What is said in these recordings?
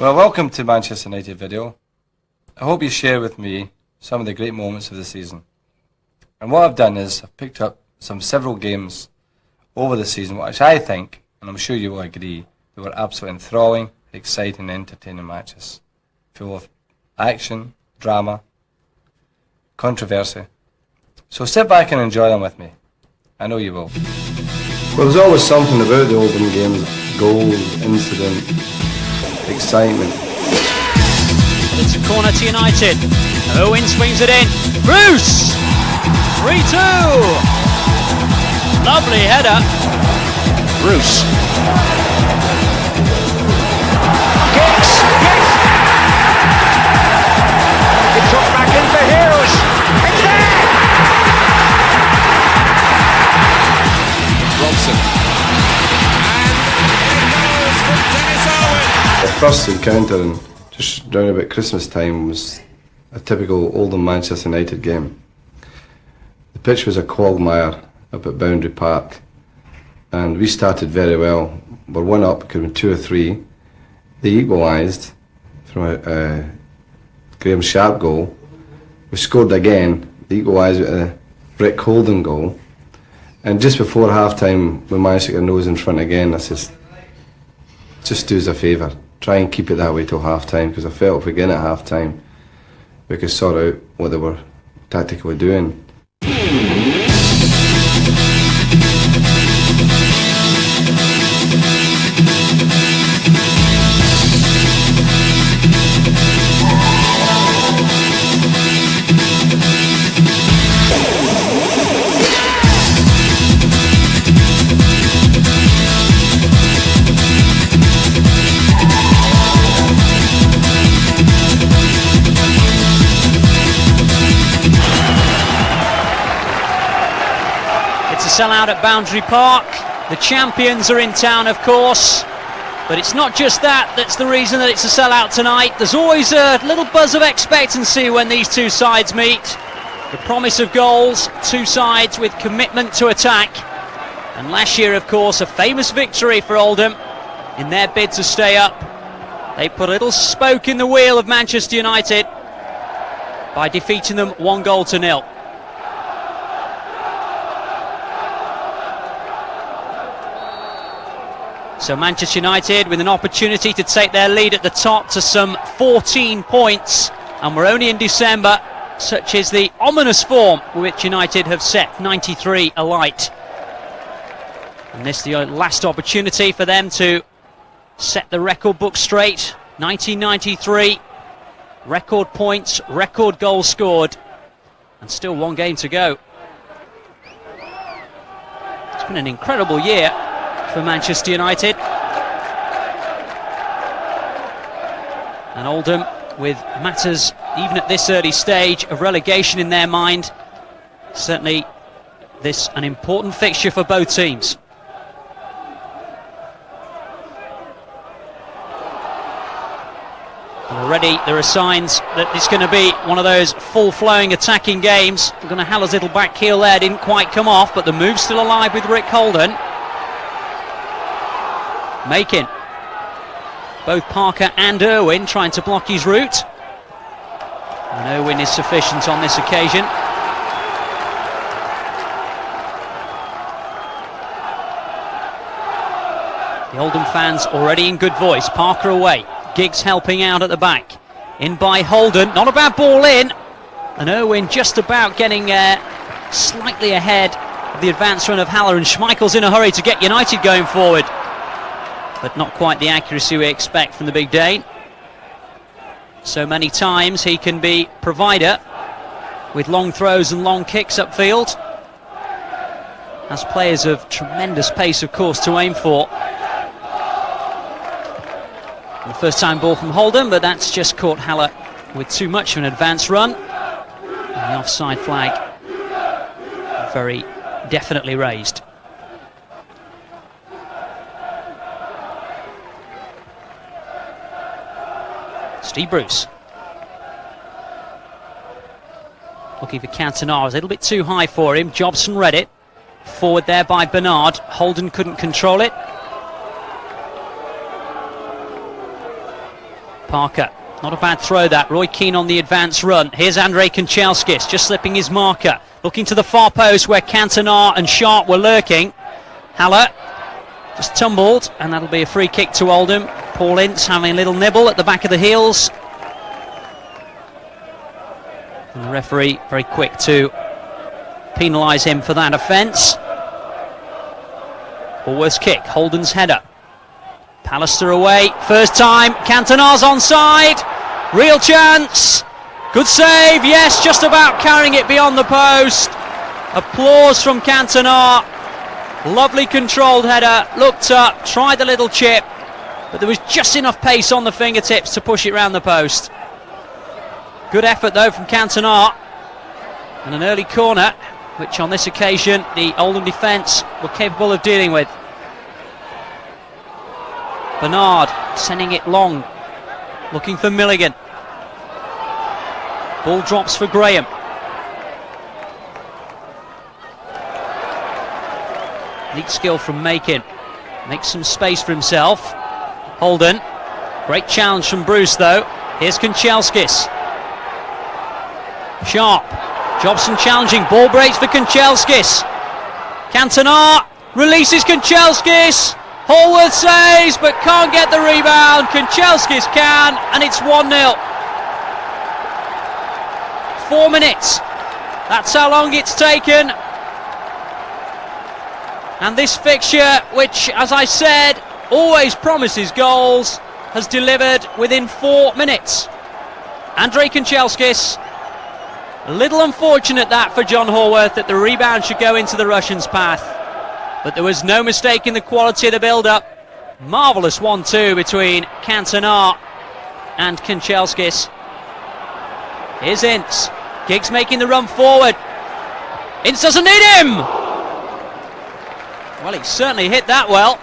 Well, welcome to Manchester United video. I hope you share with me some of the great moments of the season. And what I've done is I've picked up several games over the season, which I think, and I'm sure you will agree, they were absolutely enthralling, exciting, entertaining matches, full of action, drama, controversy. So sit back and enjoy them with me. I know you will. Well, there's always something about the Oldham games: goals, incident, excitement. It's a corner to United. Owen swings it in. Bruce! 3-2! Lovely header. Bruce. Kicks! It's dropped back in for Hughes. It's there! Robson. And it goes from Dennis Owen. The first encounter, and just round about Christmas time, was a typical Oldham Manchester United game. The pitch was a quagmire up at Boundary Park, and we started very well. We're one up, could have been 2 or 3. They equalised from a Graham Sharp goal. We scored again. They equalised with a Rick Holden goal. And just before half time, we managed to get our nose in front again. I said, just do us a favour, try and keep it that way till half time, because I felt if we get in at half time, we could sort out what they were tactically doing. Sellout at Boundary Park. The champions are in town, of course, but it's not just that's the reason that it's a sellout tonight. There's always a little buzz of expectancy when these two sides meet. The promise of goals, two sides with commitment to attack, and last year, of course, a famous victory for Oldham in their bid to stay up. They put a little spoke in the wheel of Manchester United by defeating them 1-0. So Manchester United with an opportunity to take their lead at the top to some 14 points, and we're only in December. Such is the ominous form which United have set 93 alight, and this is the last opportunity for them to set the record book straight. 1993, record points, record goals scored, and still one game to go. It's been an incredible year for Manchester United, and Oldham, with matters even at this early stage of relegation in their mind, certainly this an important fixture for both teams. And already there are signs that it's going to be one of those full-flowing attacking games. Gunnahaller's little back heel there didn't quite come off, but the move's still alive with Rick Holden. Making both Parker and Irwin trying to block his route, and Irwin is sufficient on this occasion. The Oldham fans already in good voice. Parker away, Giggs helping out at the back, in by Holden, not a bad ball in, and Irwin just about getting slightly ahead of the advance run of Haller, and Schmeichel's in a hurry to get United going forward, but not quite the accuracy we expect from the big Dane. So many times he can be provider with long throws and long kicks upfield. Has players of tremendous pace, of course, to aim for. And the first time ball from Holden, but that's just caught Haller with too much of an advance run. And the offside flag very definitely raised. Steve Bruce looking for Cantona, a little bit too high for him. Jobson read it, forward there by Bernard. Holden couldn't control it. Parker, not a bad throw that. Roy Keane on the advance run. Here's Andrei Kanchelskis, just slipping his marker. Looking to the far post where Cantona and Sharp were lurking. Haller just tumbled, and that'll be a free kick to Oldham. Paul Ince having a little nibble at the back of the heels. And the referee very quick to penalise him for that offence. Allworth's kick, Holden's header. Pallister away, first time, Cantona's onside. Real chance. Good save, yes, just about carrying it beyond the post. Applause from Cantona. Lovely controlled header, looked up, tried the little chip, but there was just enough pace on the fingertips to push it round the post. Good effort though from Cantona, and an early corner, which on this occasion the Oldham defence were capable of dealing with. Bernard sending it long, looking for Milligan. Ball drops for Graham. Neat skill from Makin. Makes some space for himself. Holden. Great challenge from Bruce though. Here's Kanchelskis. Sharp. Jobson challenging. Ball breaks for Kanchelskis. Cantona releases Kanchelskis. Hallworth saves but can't get the rebound. Kanchelskis can, and it's 1-0. 4 minutes. That's how long it's taken. And this fixture, which, as I said, always promises goals, has delivered within 4 minutes. Andrei Kanchelskis. A little unfortunate that for John Hallworth, that the rebound should go into the Russians' path. But there was no mistake in the quality of the build-up. Marvellous 1-2 between Cantona and Kanchelskis. Here's Ince. Giggs making the run forward. Ince doesn't need him! Well, he certainly hit that well.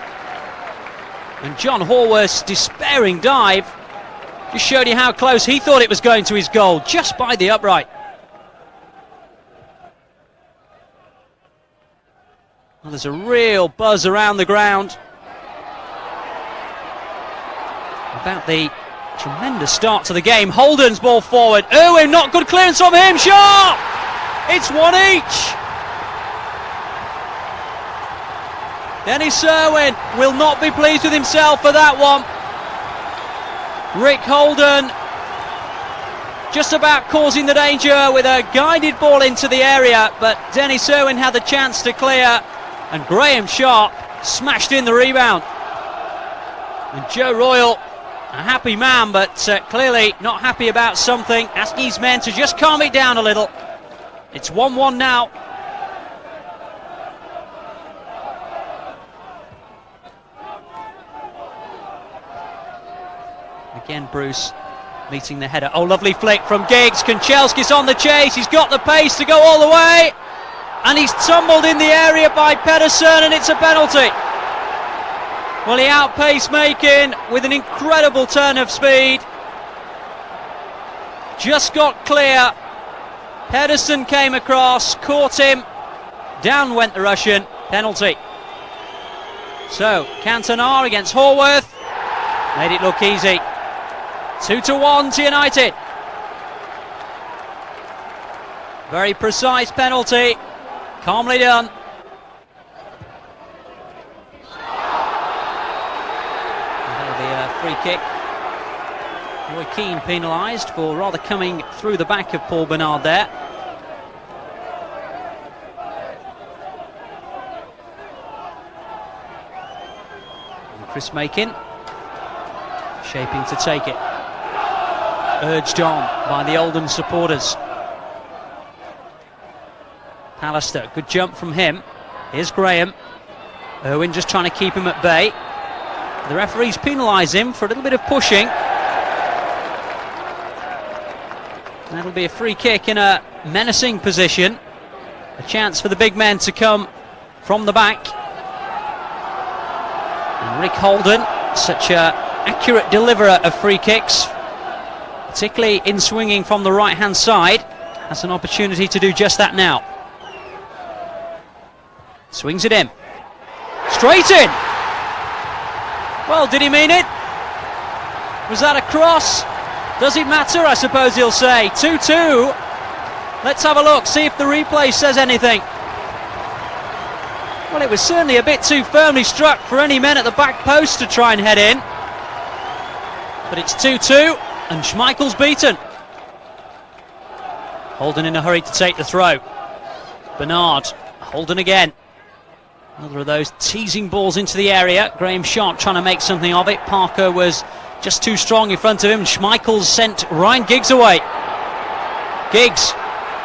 And John Hallworth's despairing dive just showed you how close he thought it was going to his goal, just by the upright. Well, there's a real buzz around the ground about the tremendous start to the game. Holden's ball forward. Irwin, not good clearance from him. Sharp! It's one each. Dennis Irwin will not be pleased with himself for that one. Rick Holden just about causing the danger with a guided ball into the area, but Dennis Irwin had the chance to clear, and Graham Sharp smashed in the rebound. And Joe Royal, a happy man, but clearly not happy about something, asking his men to just calm it down a little. It's 1-1 now. Again, Bruce meeting the header. Oh, lovely flick from Giggs. Kanchelskis on the chase. He's got the pace to go all the way. And he's tumbled in the area by Pedersen, and it's a penalty. Well, he outpaced Makin with an incredible turn of speed. Just got clear. Pedersen came across, caught him. Down went the Russian. Penalty. So, Cantona against Hallworth. Made it look easy. 2-1 to United. Very precise penalty. Calmly done. That'll be a free kick. Roy Keane penalised for rather coming through the back of Paul Bernard there. And Chris Makin shaping to take it. Urged on by the Oldham supporters. Pallister, good jump from him. Here's Graham. Irwin just trying to keep him at bay. The referees penalise him for a little bit of pushing. That'll be a free kick in a menacing position. A chance for the big men to come from the back. And Rick Holden, such an accurate deliverer of free kicks, particularly in swinging from the right hand side, has an opportunity to do just that now. Swings it in. Straight in! Well, did he mean it? Was that a cross? Does it matter? I suppose he'll say. 2-2. Let's have a look, see if the replay says anything. Well, it was certainly a bit too firmly struck for any men at the back post to try and head in. But it's 2-2, and Schmeichel's beaten. Holden in a hurry to take the throw. Bernard, Holden again. Another of those teasing balls into the area. Graham Sharp trying to make something of it. Parker was just too strong in front of him. Schmeichel's sent Ryan Giggs away. Giggs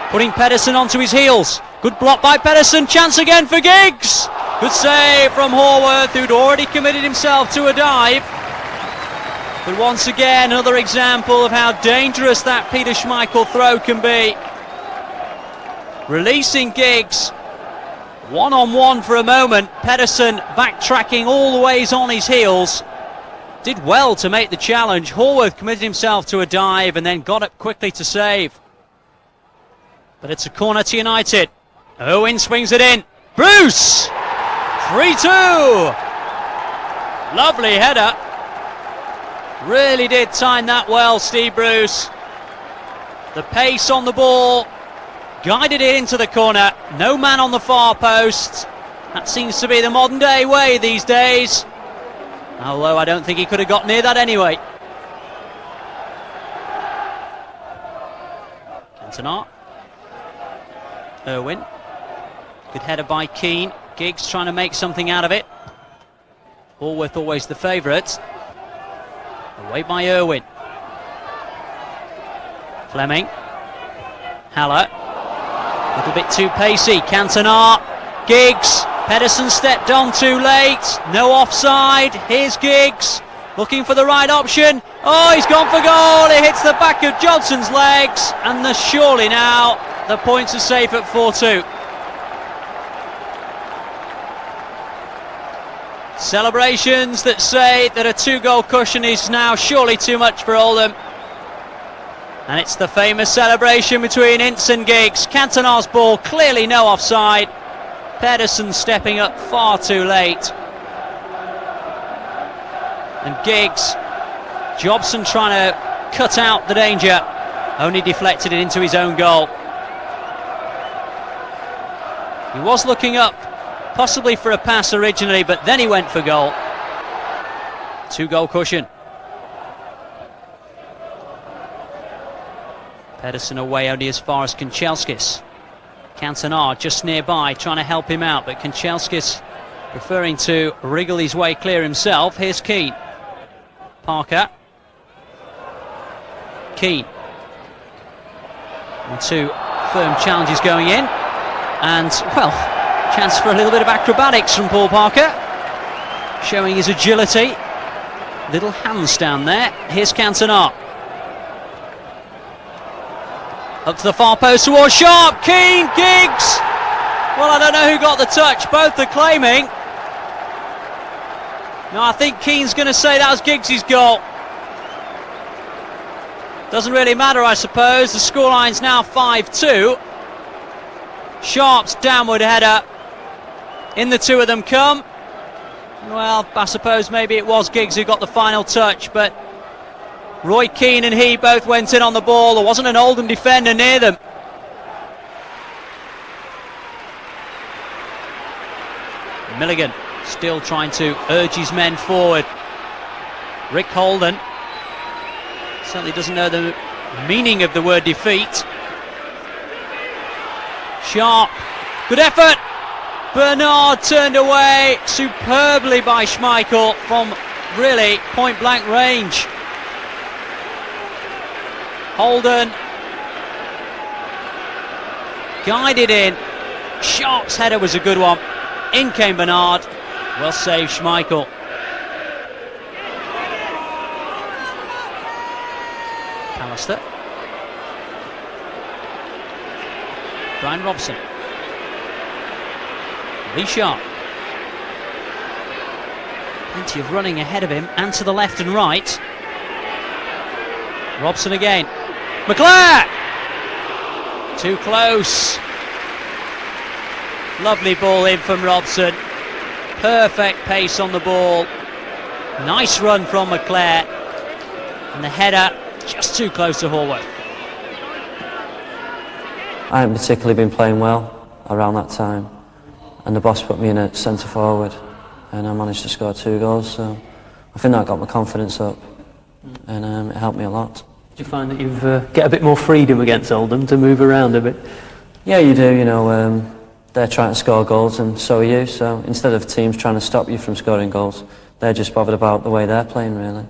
putting Pedersen onto his heels. Good block by Pedersen. Chance again for Giggs. Good save from Horworth, who'd already committed himself to a dive. But once again, another example of how dangerous that Peter Schmeichel throw can be. Releasing Giggs. One-on-one for a moment. Pedersen backtracking all the ways on his heels. Did well to make the challenge. Horworth committed himself to a dive and then got up quickly to save. But it's a corner to United. Owen swings it in. Bruce! 3-2! Lovely header. Really did time that well, Steve Bruce. The pace on the ball. Guided it into the corner. No man on the far post. That seems to be the modern day way these days. Although I don't think he could have got near that anyway. Cantona. Irwin. Good header by Keane. Giggs trying to make something out of it. Horworth always the favourite. Away by Irwin. Fleming. Haller. A little bit too pacey. Cantona. Giggs. Pedersen stepped on too late. No offside. Here's Giggs. Looking for the right option. Oh, he's gone for goal. It hits the back of Johnson's legs. And surely now the points are safe at 4-2. Celebrations that say that a 2-goal cushion is now surely too much for Oldham. And it's the famous celebration between Ince and Giggs. Cantona's ball, clearly no offside. Pedersen stepping up far too late. And Giggs, Jobson trying to cut out the danger, only deflected it into his own goal. He was looking up, possibly for a pass originally, but then he went for goal. 2-goal cushion. Pedersen away only as far as Kanchelskis. Cantona just nearby trying to help him out, but Kanchelskis preferring to wriggle his way clear himself. Here's Keane. Parker. Keane. And 2 firm challenges going in. And, well, chance for a little bit of acrobatics from Paul Parker. Showing his agility. Little handstand there. Here's Cantona. Up to the far post towards Sharp. Keane, Giggs. Well, I don't know who got the touch. Both are claiming. No, I think Keane's going to say that was Giggs' goal. Doesn't really matter, I suppose. The scoreline's now 5-2. Sharp's downward header. In the 2 of them come. Well, I suppose maybe it was Giggs who got the final touch, but Roy Keane and he both went in on the ball. There wasn't an Oldham defender near them. Milligan still trying to urge his men forward. Rick Holden certainly doesn't know the meaning of the word defeat. Sharp, good effort. Bernard turned away superbly by Schmeichel from really point blank range. Holden guided in. Sharp's header was a good one. In came Bernard. Well saved, Schmeichel. Pallister. Brian Robson. Lee Sharp. Plenty of running ahead of him and to the left and right. Robson again. McClare! Too close. Lovely ball in from Robson. Perfect pace on the ball. Nice run from McClare. And the header just too close to Horworth. I haven't particularly been playing well around that time, and the boss put me in at centre forward, and I managed to score 2 goals, so I think that got my confidence up, and it helped me a lot. Do you find that you've get a bit more freedom against Oldham to move around a bit? Yeah, you do, they're trying to score goals and so are you, so instead of teams trying to stop you from scoring goals, they're just bothered about the way they're playing, really.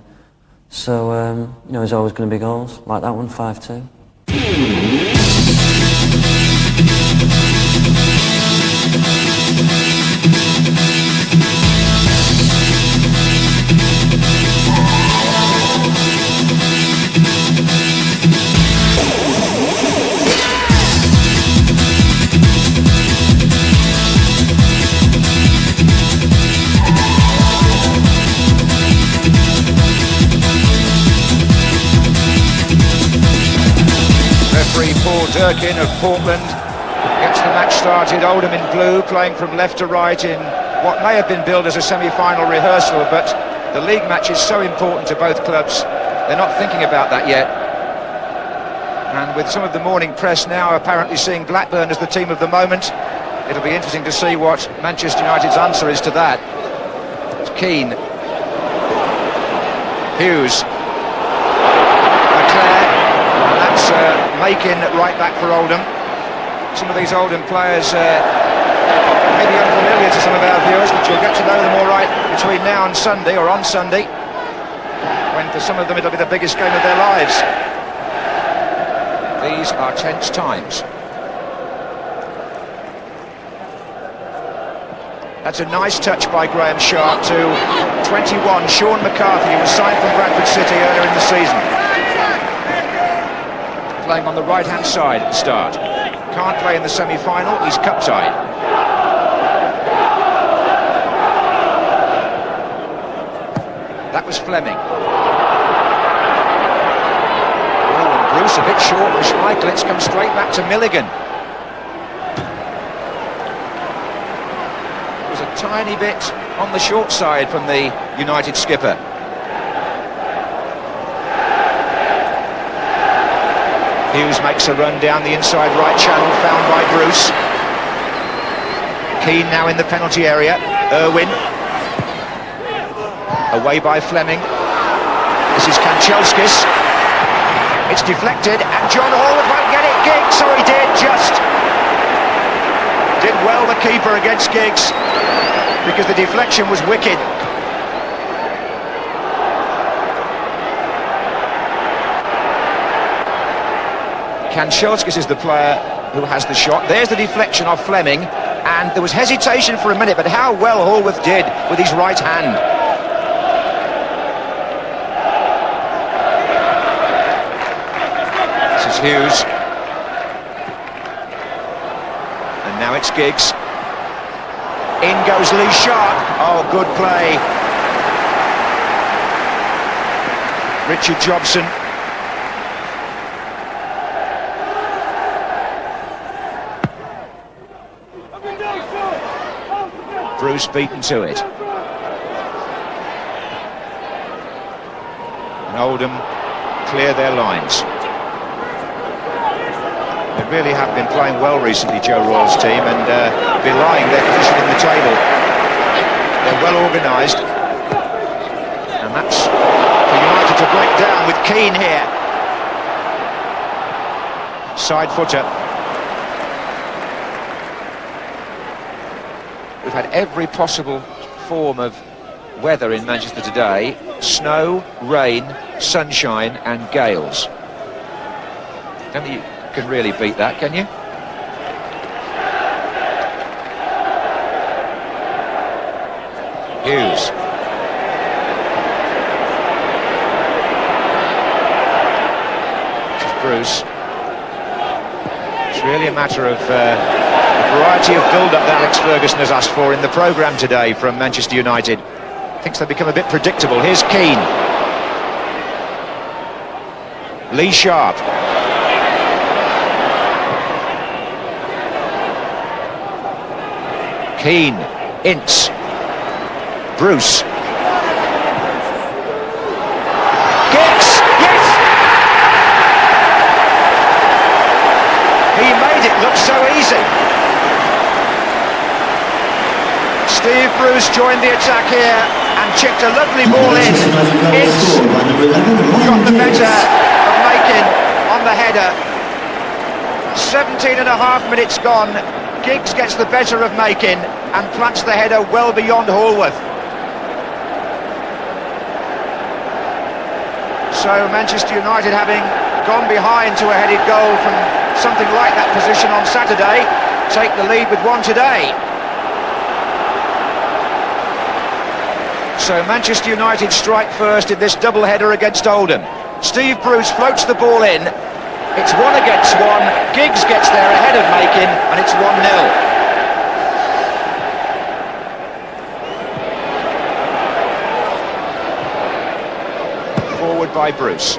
So, there's always going to be goals, like that one, 5-2. Paul Durkin of Portland gets the match started. Oldham in blue, playing from left to right in what may have been billed as a semi-final rehearsal, but the league match is so important to both clubs, they're not thinking about that yet. And with some of the morning press now apparently seeing Blackburn as the team of the moment, it'll be interesting to see what Manchester United's answer is to that. It's Keane, Hughes, Makin right back for Oldham. Some of these Oldham players may be unfamiliar to some of our viewers, but you'll get to know them all right between now and Sunday, or on Sunday, when for some of them it'll be the biggest game of their lives. These are tense times. That's a nice touch by Graham Sharp to 21, Sean McCarthy, who was signed from Bradford City earlier in the season. Playing on the right-hand side at the start. Can't play in the semi-final, he's cup-tied. That was Fleming. Oh, and Bruce a bit short for Schmeichel. It's come straight back to Milligan. It was a tiny bit on the short side from the United skipper. Hughes makes a run down the inside right channel, found by Bruce. Keane now in the penalty area. Irwin. Away by Fleming. This is Kanchelskis. It's deflected, and John Horwood won't get it. Giggs, so he did, just. Did well, the keeper, against Giggs, because the deflection was wicked. Kanchelskis is the player who has the shot. There's the deflection of Fleming, and there was hesitation for a minute, but how well Horwood did with his right hand. This is Hughes. And now it's Giggs. In goes Lee Sharp. Oh, good play. Richard Jobson. Bruce beaten to it. And Oldham clear their lines. They really have been playing well recently, Joe Royle's team, and belying their position in the table. They're well organised, and that's for United to break down with Keane here. Side footer. We've had every possible form of weather in Manchester today. Snow, rain, sunshine and gales. I don't think you can really beat that, can you? Hughes. This is Bruce. It's really a matter of variety of build-up that Alex Ferguson has asked for in the programme today from Manchester United. Thinks they've become a bit predictable. Here's Keane. Lee Sharp. Keane. Ince. Bruce. Giggs! so easy. Steve Bruce joined the attack here and chipped a lovely ball in. It's got the better of Makin on the header. 17 and a half minutes gone. Giggs gets the better of Makin and plants the header well beyond Hallworth. So Manchester United, having gone behind to a headed goal from something like that position on Saturday, take the lead with one today. So Manchester United strike first in this double-header against Oldham. Steve Bruce floats the ball in. It's 1 against 1. Giggs gets there ahead of Makin, and it's 1-0. Forward by Bruce.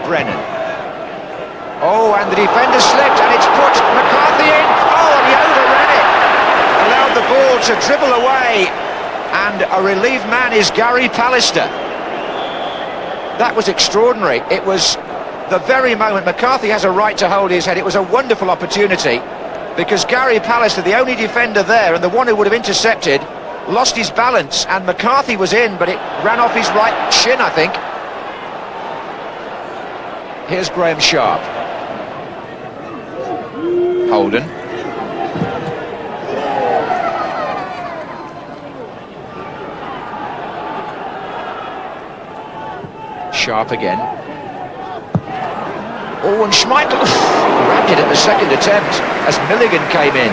Brennan. Oh, and the defender slipped, and it's put McCarthy in. Oh, and he overran it. Allowed the ball to dribble away, and a relief man is Gary Pallister. That was extraordinary. It was the very moment McCarthy has a right to hold his head. It was a wonderful opportunity, because Gary Pallister, the only defender there and the one who would have intercepted, lost his balance, and McCarthy was in, but it ran off his right shin, I think. Here's Graham Sharp. Holden. Sharp again. Oh, and Schmeichel rammed it at the second attempt as Milligan came in.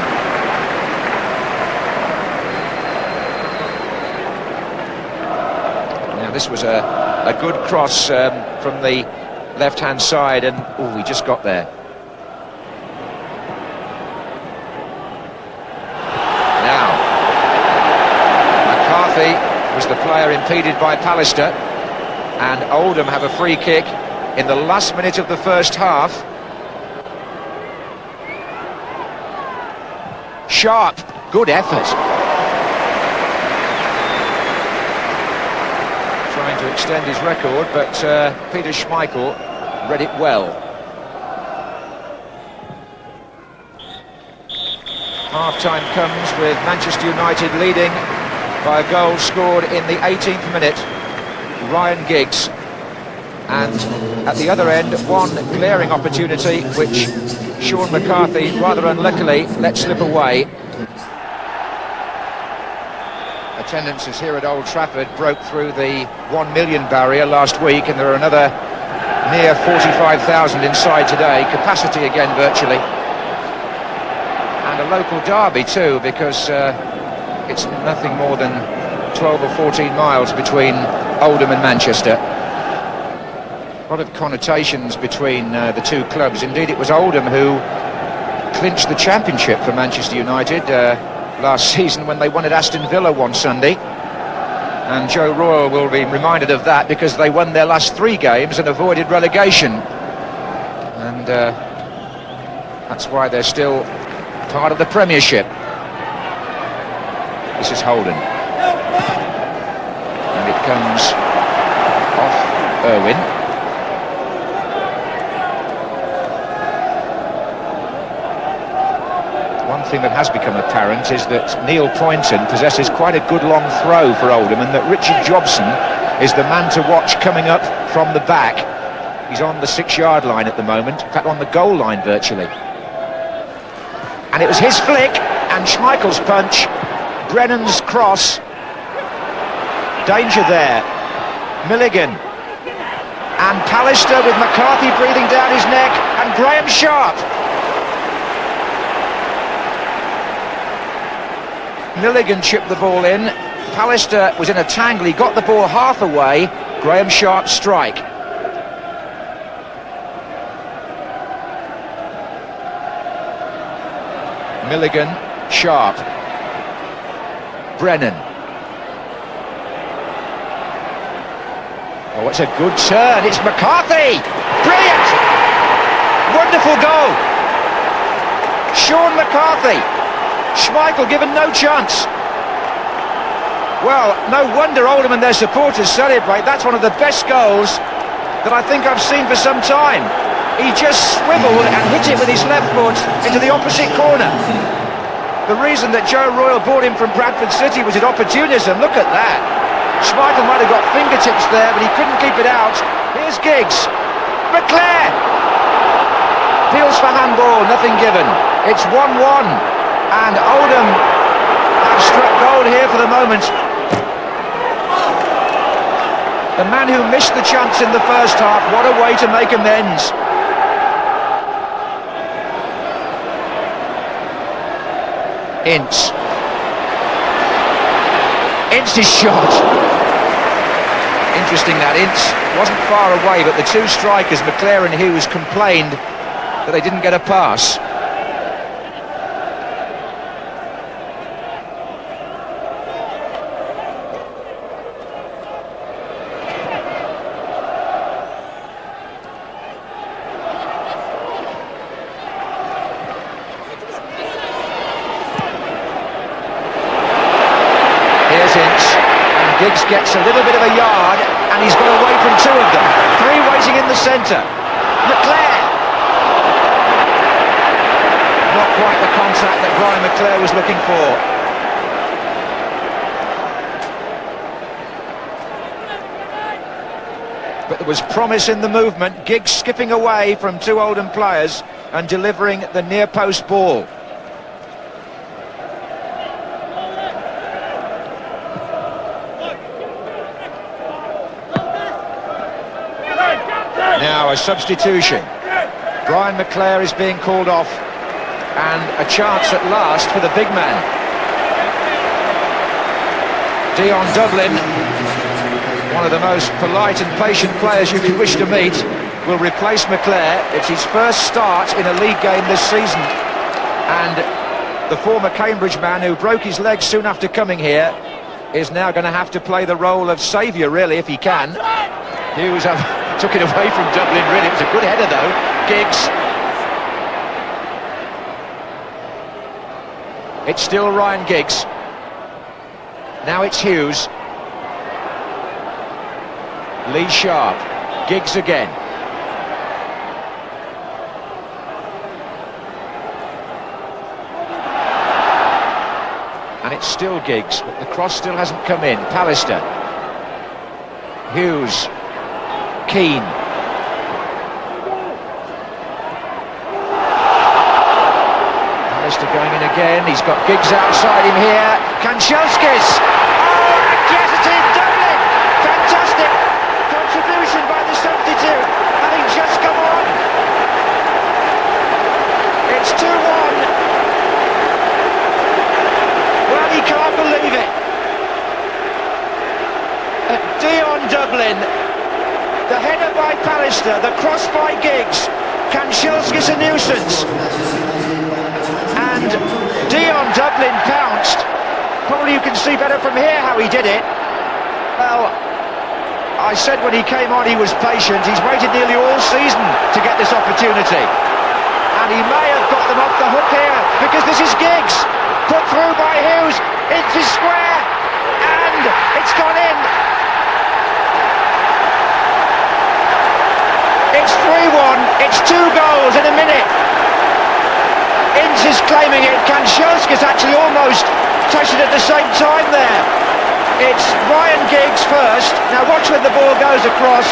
Now this was a good cross from the left-hand side, and oh, he just got there. Now, McCarthy was the player impeded by Pallister, and Oldham have a free kick in the last minute of the first half. Sharp, good effort. Trying to extend his record, but Peter Schmeichel read it well. Half-time comes with Manchester United leading by a goal scored in the 18th minute. Ryan Giggs, and at the other end one glaring opportunity which Sean McCarthy rather unluckily let slip away. Attendances here at Old Trafford broke through the 1 million barrier last week, and there are another near 45,000 inside today. Capacity again virtually, and a local derby too, because it's nothing more than 12 or 14 miles between Oldham and Manchester. A lot of connotations between the two clubs. Indeed, it was Oldham who clinched the championship for Manchester United last season when they won at Aston Villa one Sunday. And Joe Royle will be reminded of that, because they won their last 3 games and avoided relegation. And that's why they're still part of the Premiership. This is Holden. And it comes off Irwin. One thing that has become apparent is that Neil Poynton possesses quite a good long throw for Oldham, and that Richard Jobson is the man to watch coming up from the back. He's on the 6-yard line at the moment, in fact on the goal line virtually. And it was his flick and Schmeichel's punch, Brennan's cross. Danger there. Milligan. And Pallister with McCarthy breathing down his neck, and Graham Sharp. Milligan chipped the ball in. Pallister was in a tangle, he got the ball half away. Graham Sharp strike. Milligan, Sharp. Brennan. Oh, it's a good turn, it's McCarthy! Brilliant! Wonderful goal! Sean McCarthy! Schmeichel given no chance. Well, no wonder Oldham and their supporters celebrate. That's one of the best goals that I think I've seen for some time. He just swiveled and hit it with his left foot into the opposite corner. The reason that Joe Royle bought him from Bradford City was his opportunism. Look at that. Schmeichel might have got fingertips there, but he couldn't keep it out. Here's Giggs. McClare! Appeals for handball, nothing given. It's 1-1, and Oldham have struck gold here for the moment. The man who missed the chance in the first half, what a way to make amends. Ince's shot. Interesting that Ince wasn't far away, but the two strikers, McClare and Hughes, complained that they didn't get a pass. Here's Ince, and Giggs gets a little bit of a yard, and he's got away from two of them. Three waiting in the centre. McClare! Not quite the contact that Brian McClare was looking for. But there was promise in the movement. Giggs skipping away from two Oldham players and delivering the near post ball. Now a substitution. Brian McClare is being called off, and a chance at last for the big man. Dion Dublin, one of the most polite and patient players you could wish to meet, will replace McClare. It's his first start in a league game this season, and the former Cambridge man who broke his leg soon after coming here is now going to have to play the role of saviour, really, if he can. Hughes took it away from Dublin, really. It was a good header, though. Giggs. It's still Ryan Giggs. Now it's Hughes. Lee Sharp. Giggs again. And it's still Giggs, but the cross still hasn't come in. Pallister. Hughes. Keane. Pallister going in again. He's got Giggs outside him here. Kanchelskis. Oh, Agility, Dublin. Fantastic contribution by the substitute, having just come on. It's 2-1. Well, he can't believe it. Dion Dublin. The header by Pallister, the cross by Giggs, Kanchelskis a nuisance, and Dion Dublin pounced. Probably you can see better from here how he did it. Well, I said when he came on he was patient. He's waited nearly all season to get this opportunity, and he may have got them off the hook here, because this is Giggs, put through by Hughes, into square, and it's gone in. It's 3-1, it's 2 goals in a minute. Ince is claiming it. Kanchelskis actually almost touched it at the same time there. It's Ryan Giggs first. Now watch when the ball goes across.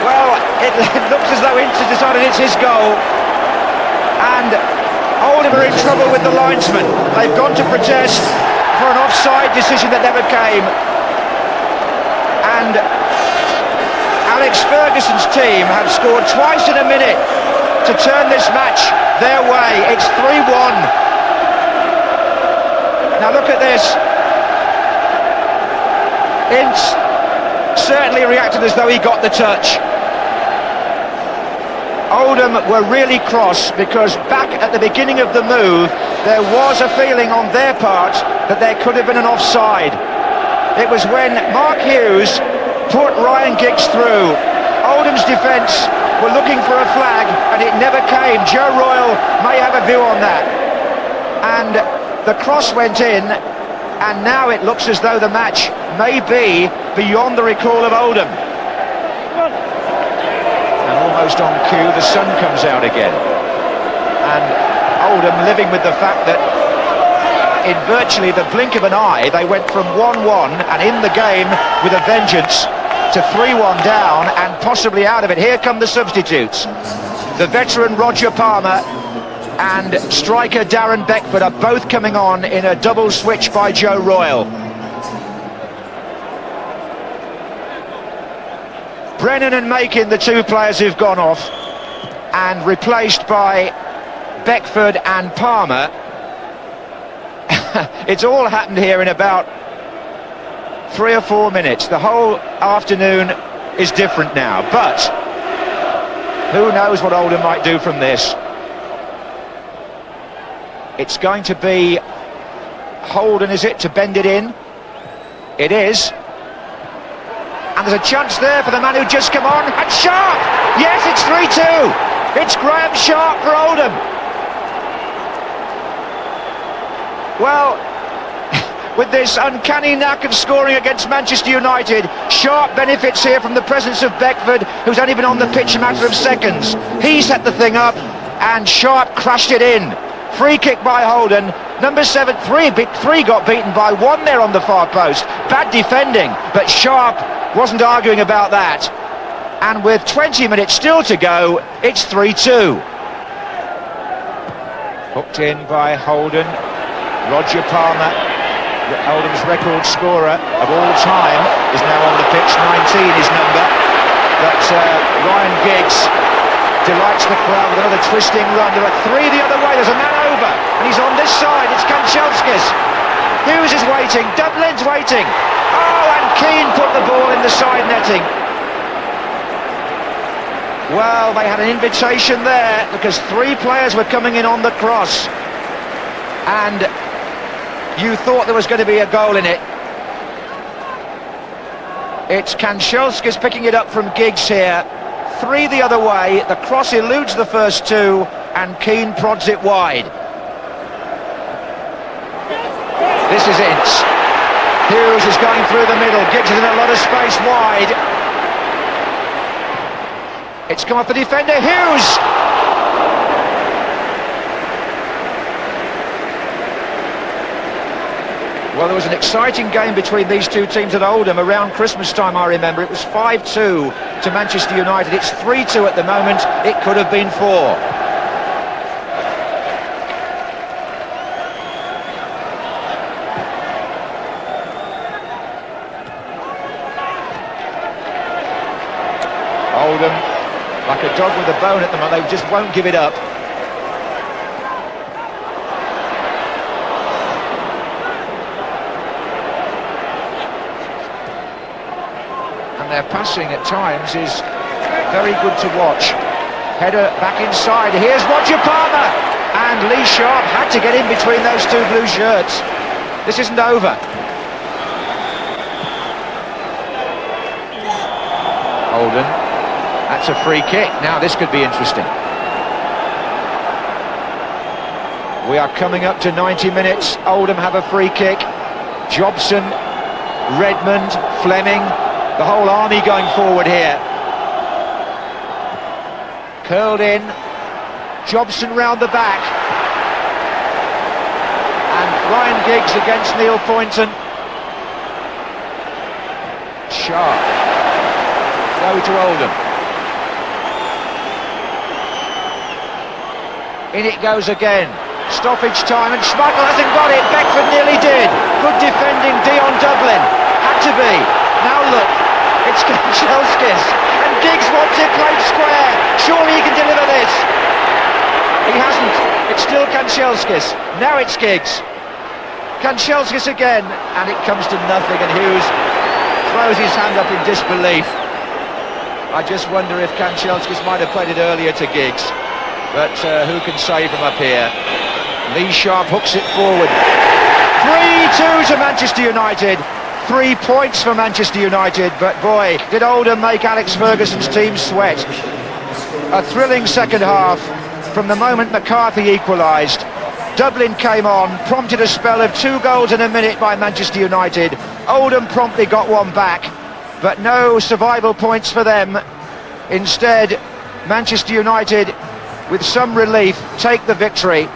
Well, it looks as though Ince has decided it's his goal. And Oldham are in trouble with the linesman. They've gone to protest for an offside decision that never came. And Alex Ferguson's team have scored twice in a minute to turn this match their way. It's 3-1. Now look at this. Ince certainly reacted as though he got the touch. Oldham were really cross, because back at the beginning of the move there was a feeling on their part that there could have been an offside. It was when Mark Hughes put Ryan Giggs through. Oldham's defence were looking for a flag, and it never came. Joe Royle may have a view on that. And the cross went in, and now it looks as though the match may be beyond the recall of Oldham. And almost on cue, the sun comes out again. And Oldham living with the fact that in virtually the blink of an eye, they went from 1-1 and in the game with a vengeance to 3-1 down and possibly out of it. Here come the substitutes. The veteran Roger Palmer and striker Darren Beckford are both coming on in a double switch by Joe Royle. Brennan and Makin, the two players who've gone off, and replaced by Beckford and Palmer. It's all happened here in about 3 or 4 minutes. The whole afternoon is different now, but who knows what Oldham might do from this. It's going to be Holden, is it, to bend it in? It is. And there's a chance there for the man who just come on, and Sharp! Yes, it's 3-2! It's Graham Sharp for Oldham. Well, with this uncanny knack of scoring against Manchester United, Sharp benefits here from the presence of Beckford, who's only been on the pitch a matter of seconds. He set the thing up, and Sharp crashed it in. Free kick by Holden. Number 7, 3 got beaten by 1 there on the far post. Bad defending, but Sharp wasn't arguing about that. And with 20 minutes still to go, it's 3-2. Hooked in by Holden. Roger Palmer, Oldham's record scorer of all time, is now on the pitch. 19 his number. But Ryan Giggs delights the crowd with another twisting run. There are 3 the other way. There's a man over, and he's on this side. It's Kanchelskis. Hughes is waiting. Dublin's waiting. Oh, and Keane put the ball in the side netting. Well, they had an invitation there because 3 players were coming in on the cross, and you thought there was going to be a goal in it. It's Kanchelskis picking it up from Giggs here. 3 the other way. The cross eludes the first 2, and Keane prods it wide. This is it. Hughes is going through the middle. Giggs is in a lot of space wide. It's come off the defender. Hughes! Well, there was an exciting game between these two teams at Oldham around Christmas time, I remember. It was 5-2 to Manchester United. It's 3-2 at the moment. It could have been 4. Oldham, like a dog with a bone at the moment, they just won't give it up. And their passing at times is very good to watch. Header back inside. Here's Roger Palmer, and Lee Sharp had to get in between those 2 blue shirts. This isn't over. Holden, that's a free kick. Now this could be interesting. We are coming up to 90 minutes. Oldham have a free kick. Jobson, Redmond, Fleming, the whole army going forward here. Curled in. Jobson round the back. And Ryan Giggs against Neil Poynton. Sharp. Go to Oldham. In it goes again. Stoppage time, and Schmeichel hasn't got it. Beckford nearly did. Good defending, Dion Dublin. Had to be. Now look, it's Kanchelskis, and Giggs wants it played square. Surely he can deliver this. He hasn't. It's still Kanchelskis. Now it's Giggs. Kanchelskis again, and it comes to nothing, and Hughes throws his hand up in disbelief. I just wonder if Kanchelskis might have played it earlier to Giggs, but who can say from up here? Lee Sharp hooks it forward. 3-2 to Manchester United. 3 points for Manchester United, but boy, did Oldham make Alex Ferguson's team sweat. A thrilling second half from the moment McCarthy equalised. Dublin came on, prompted a spell of 2 goals in a minute by Manchester United. Oldham promptly got one back, but no survival points for them. Instead, Manchester United, with some relief, take the victory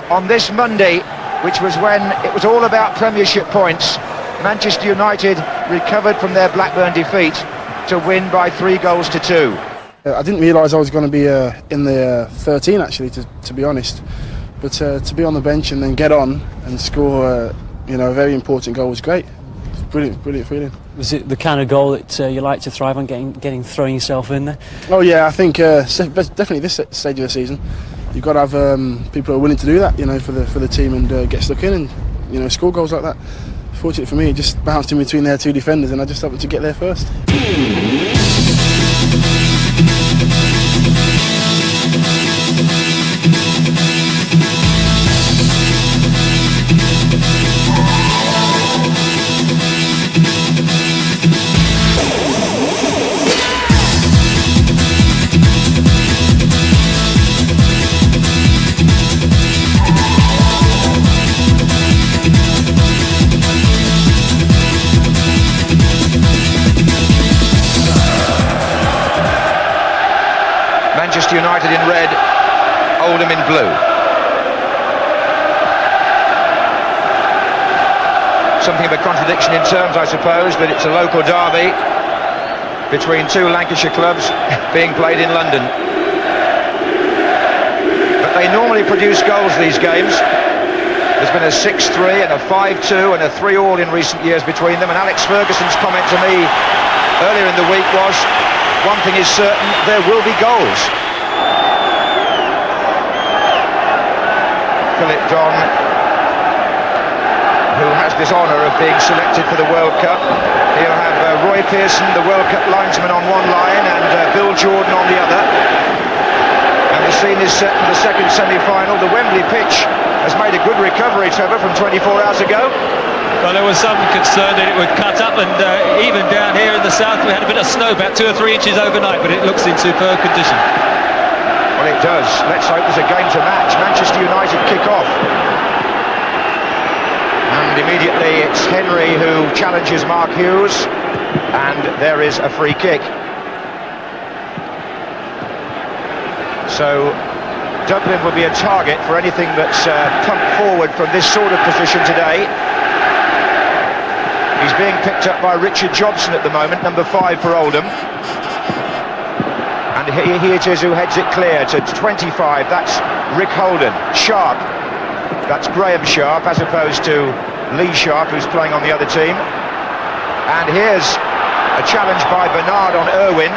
on this Monday, which was when it was all about Premiership points. Manchester United recovered from their Blackburn defeat to win by 3-2. I didn't realise I was going to be in the 13 actually, to be honest. But to be on the bench and then get on and score, a very important goal was great. It's brilliant feeling. Was it the kind of goal that you like to thrive on, throwing yourself in there? Oh yeah, I think definitely this stage of the season, you've got to have people who are willing to do that, for the team and get stuck in and score goals like that. Fortunately for me, it just bounced in between their two defenders, and I just happened to get there first. Manchester United in red, Oldham in blue. Something of a contradiction in terms, I suppose, that it's a local derby between two Lancashire clubs being played in London. But they normally produce goals, these games. There's been a 6-3 and a 5-2 and a 3-3 in recent years between them, and Alex Ferguson's comment to me earlier in the week was, one thing is certain, there will be goals. Philip Don, who has this honour of being selected for the World Cup. He'll have Roy Pearson, the World Cup linesman, on one line, and Bill Jordan on the other. And the scene is set for the second semi-final. The Wembley pitch has made a good recovery, Trevor, from 24 hours ago. Well, there was some concern that it would cut up, and even down here in the south we had a bit of snow, about 2 or 3 inches overnight, but it looks in superb condition. Well, it does. Let's hope there's a game to match. Manchester United kick off. And immediately it's Henry who challenges Mark Hughes, and there is a free kick. So Dublin will be a target for anything that's pumped forward from this sort of position today. He's being picked up by Richard Jobson at the moment, number 5 for Oldham. And he it is who heads it clear to 25. That's Rick Holden. Sharp. That's Graham Sharp, as opposed to Lee Sharp, who's playing on the other team. And here's a challenge by Bernard on Irwin.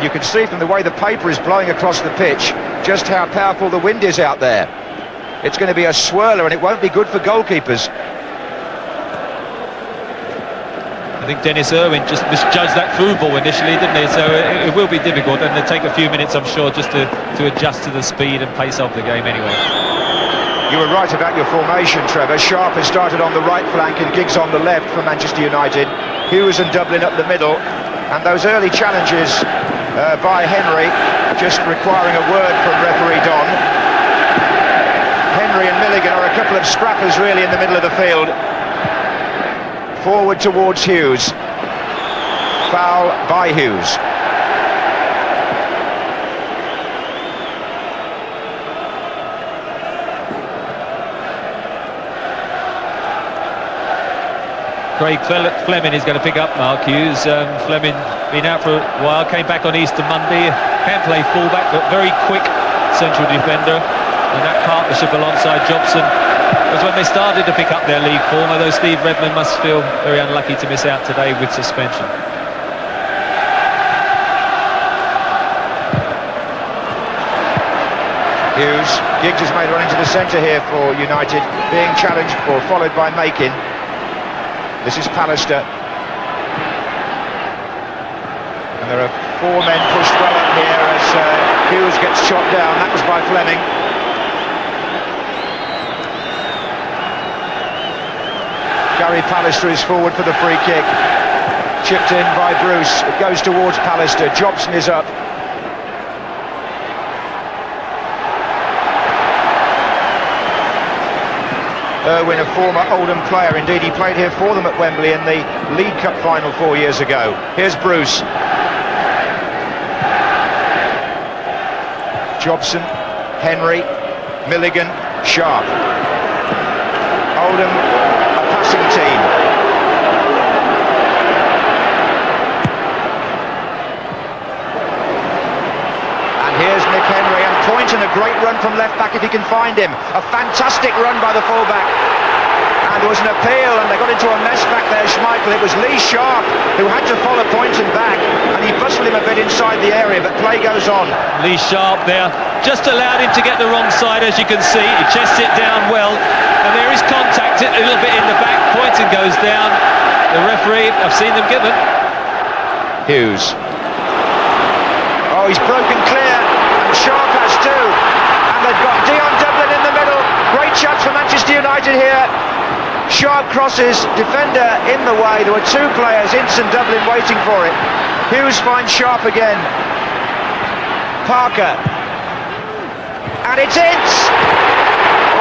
You can see from the way the paper is blowing across the pitch just how powerful the wind is out there. It's going to be a swirler, and it won't be good for goalkeepers. I think Dennis Irwin just misjudged that through ball initially, didn't he? So it will be difficult, and it'll take a few minutes, I'm sure, just to adjust to the speed and pace of the game anyway. You were right about your formation, Trevor. Sharp has started on the right flank and Giggs on the left for Manchester United. Hughes and Dublin up the middle, and those early challenges by Henry just requiring a word from referee Don. Henry and Milligan are a couple of scrappers really in the middle of the field. Forward towards Hughes. Foul by Hughes. Craig Fleming is going to pick up Mark Hughes. Fleming been out for a while, came back on Easter Monday. Can play fullback, but very quick central defender. And that partnership alongside Jobson was when they started to pick up their league form, although Steve Redmond must feel very unlucky to miss out today with suspension. Hughes. Giggs has made a run into the centre here for United, being challenged or followed by Makin. This is Pallister. And there are 4 men pushed well up here as Hughes gets shot down. That was by Fleming. Gary Pallister is forward for the free kick. Chipped in by Bruce. It goes towards Pallister. Jobson is up. Irwin, a former Oldham player. Indeed, he played here for them at Wembley in the League Cup final 4 years ago. Here's Bruce. Jobson, Henry, Milligan, Sharp. Oldham, a passing team. And here's Nick Henry, and Poynton, a great run from left back if he can find him. A fantastic run by the fullback. And there was an appeal, and they got into a mess back there, Schmeichel. It was Lee Sharp who had to follow Poynton back, and he bustled him a bit inside the area, but play goes on. Lee Sharp there, just allowed him to get the wrong side, as you can see. He chests it down well, and there is contact a little bit in the back. Poynton goes down. The referee, I've seen them given. Hughes. Oh, he's broken clear, and Sharp has too. And they've got Dion Dublin in the middle. Great chance for Manchester United here. Sharp crosses, defender in the way. There were two players, Ince and Dublin, waiting for it. Hughes finds Sharp again. Parker. And it's Ince!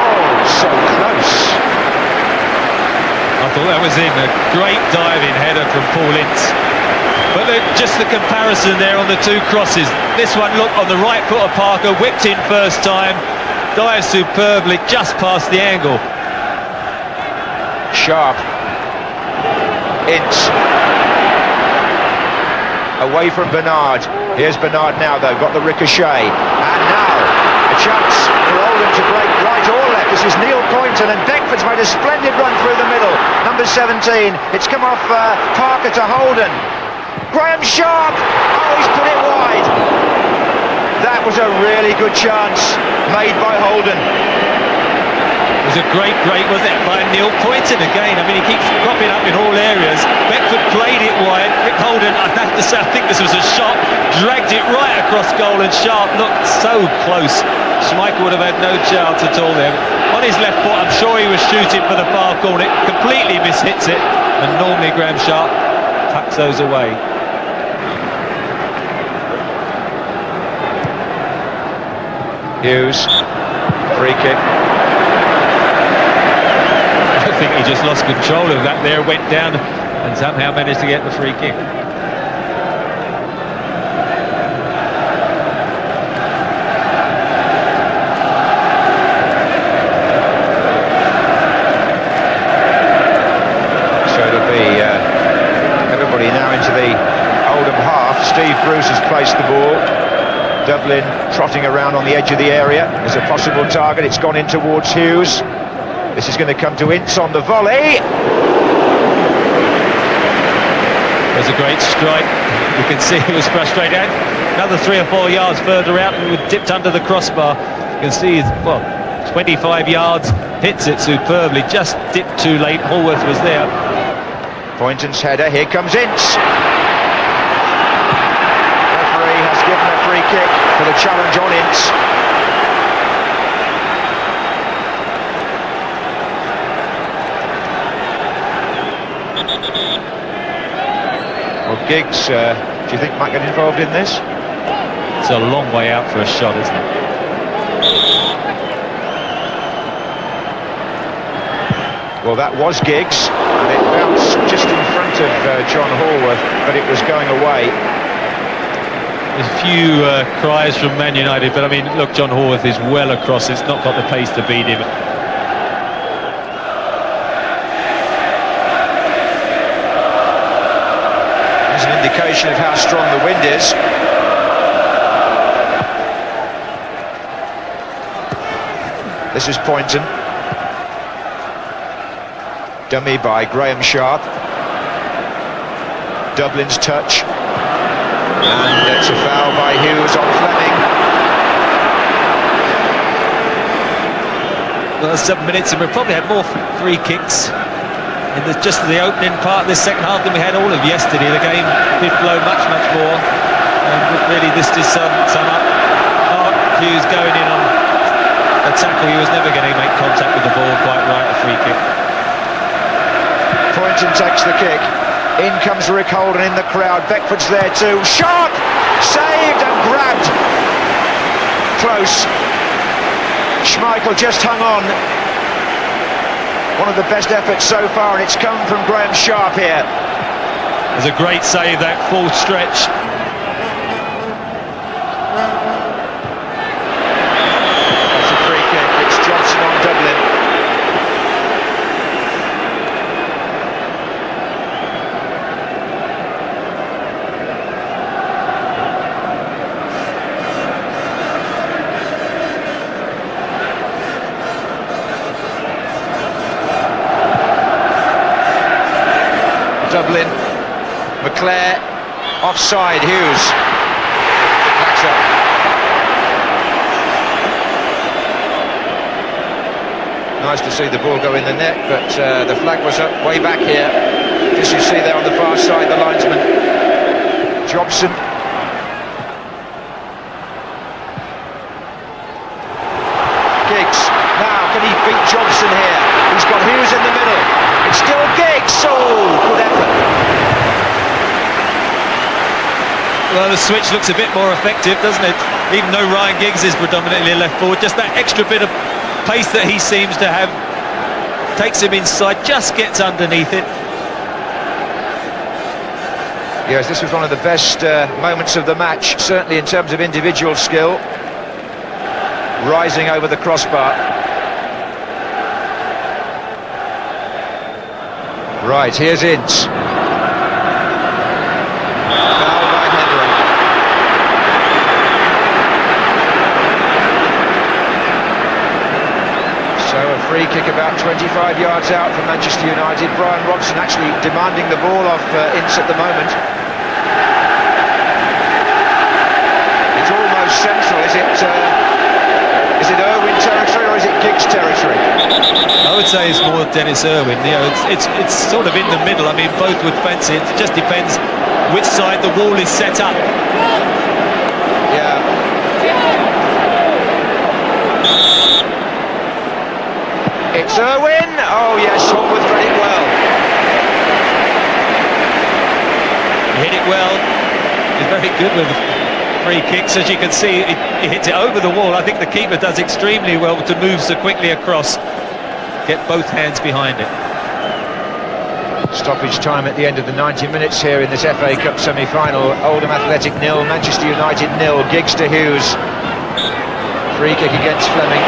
Oh, so close. I thought that was in. A great diving header from Paul Ince. But just the comparison there on the two crosses. This one, look, on the right foot of Parker, whipped in first time, dives superbly just past the angle. Sharp. Ince. Away from Bernard. Here's Bernard now, though, got the ricochet. And now, a chance for Oldham to break right or left. This is Neil Poynton, and Beckford's made a splendid run through the middle. Number 17. It's come off Parker to Holden. Graham Sharp! Oh, he's put it wide. That was a really good chance made by Holden. It was a great break, wasn't it, by Neil Poynton again. I mean, he keeps cropping up in all areas. Beckford played it wide. Rick Holden, I have to say, I think this was a shot, dragged it right across goal, and Sharp looked so close. Schmeichel would have had no chance at all there. On his left foot, I'm sure he was shooting for the far corner. It completely mishits it, and normally Graham Sharp tucks those away. Hughes, free kick. I think he just lost control of that there, went down and somehow managed to get the free kick. So it'll be everybody now into the Oldham half. Steve Bruce has placed the ball. Dublin trotting around on the edge of the area as a possible target. It's gone in towards Hughes. This is going to come to Ince on the volley. There's a great strike. You can see he was frustrated. Another 3 or 4 yards further out and it dipped under the crossbar. You can see, well, 25 yards, hits it superbly, just dipped too late. Hallworth was there. Poynton's header, here comes Ince. Referee has given a free kick for the challenge on Ince. Well, Giggs, do you think might get involved in this? It's a long way out for a shot, isn't it? Well, that was Giggs, and it bounced just in front of John Hallworth, but it was going away. There's a few cries from Man United, but I mean, look, John Hallworth is well across. It's not got the pace to beat him. There's an indication of how strong the wind is. This is Poynton. Dummy by Graham Sharp. Dublin's touch. And it's a foul by Hughes on Fleming. Well, 7 minutes, and we've probably had more free kicks in just the opening part of this second half than we had all of yesterday. The game did flow much, much more. And really, this did sum up. Hughes going in on a tackle. He was never going to make contact with the ball quite right, a free kick. Poynton takes the kick. In comes Rick Holden in the crowd. Beckford's there too. Sharp! Saved and grabbed. Close. Schmeichel just hung on. One of the best efforts so far, and it's come from Graham Sharp here. There's a great save, that full stretch. Dublin. McClare, offside, Hughes. Backs up. Nice to see the ball go in the net, but the flag was up way back here. As you see there on the far side, the linesman, Jobson. Giggs, now can he beat Jobson here? He's got Hughes in the middle. It's still Giggs. Oh, good effort. Well, the switch looks a bit more effective, doesn't it? Even though Ryan Giggs is predominantly left forward, just that extra bit of pace that he seems to have takes him inside, just gets underneath it. Yes, this was one of the best moments of the match, certainly in terms of individual skill. Rising over the crossbar. Right, here's Ince. Foul by Henry. So a free kick about 25 yards out for Manchester United. Brian Robson actually demanding the ball off Ince at the moment. It's almost central, is it Irwin territory or is it Giggs territory? I would say it's more Dennis Irwin. You know, it's sort of in the middle. I mean, both would fancy it. It just depends which side the wall is set up. Yeah. It's Irwin. Oh yes, Hallworth read it well. He hit it well. He's very good with free kicks. As you can see, he hits it over the wall. I think the keeper does extremely well to move so quickly across. Get both hands behind it. Stoppage time at the end of the 90 minutes here in this FA Cup semi-final. Oldham Athletic 0, Manchester United 0. Giggs to Hughes. Free kick against Fleming.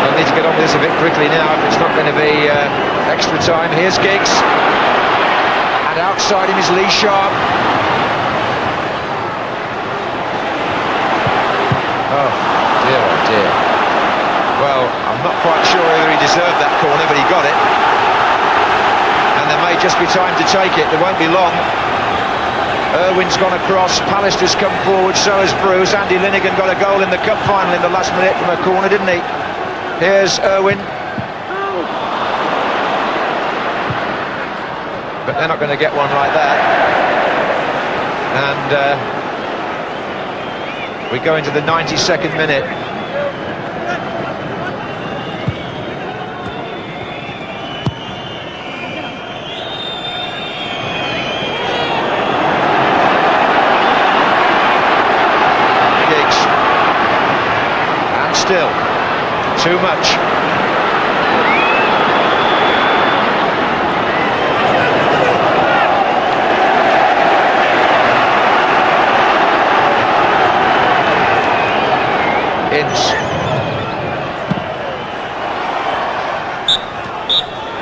They'll need to get on with this a bit quickly now if it's not going to be extra time. Here's Giggs. And outside him is Lee Sharp. Oh dear, oh dear. Well, I'm not quite sure whether he deserved that corner, but he got it. And there may just be time to take it. There won't be long. Irwin's gone across. Pallister's come forward. So has Bruce. Andy Linnigan got a goal in the cup final in the last minute from a corner, didn't he? Here's Irwin. But they're not going to get one like that. And we go into the 92nd minute. Still, too much. Ince.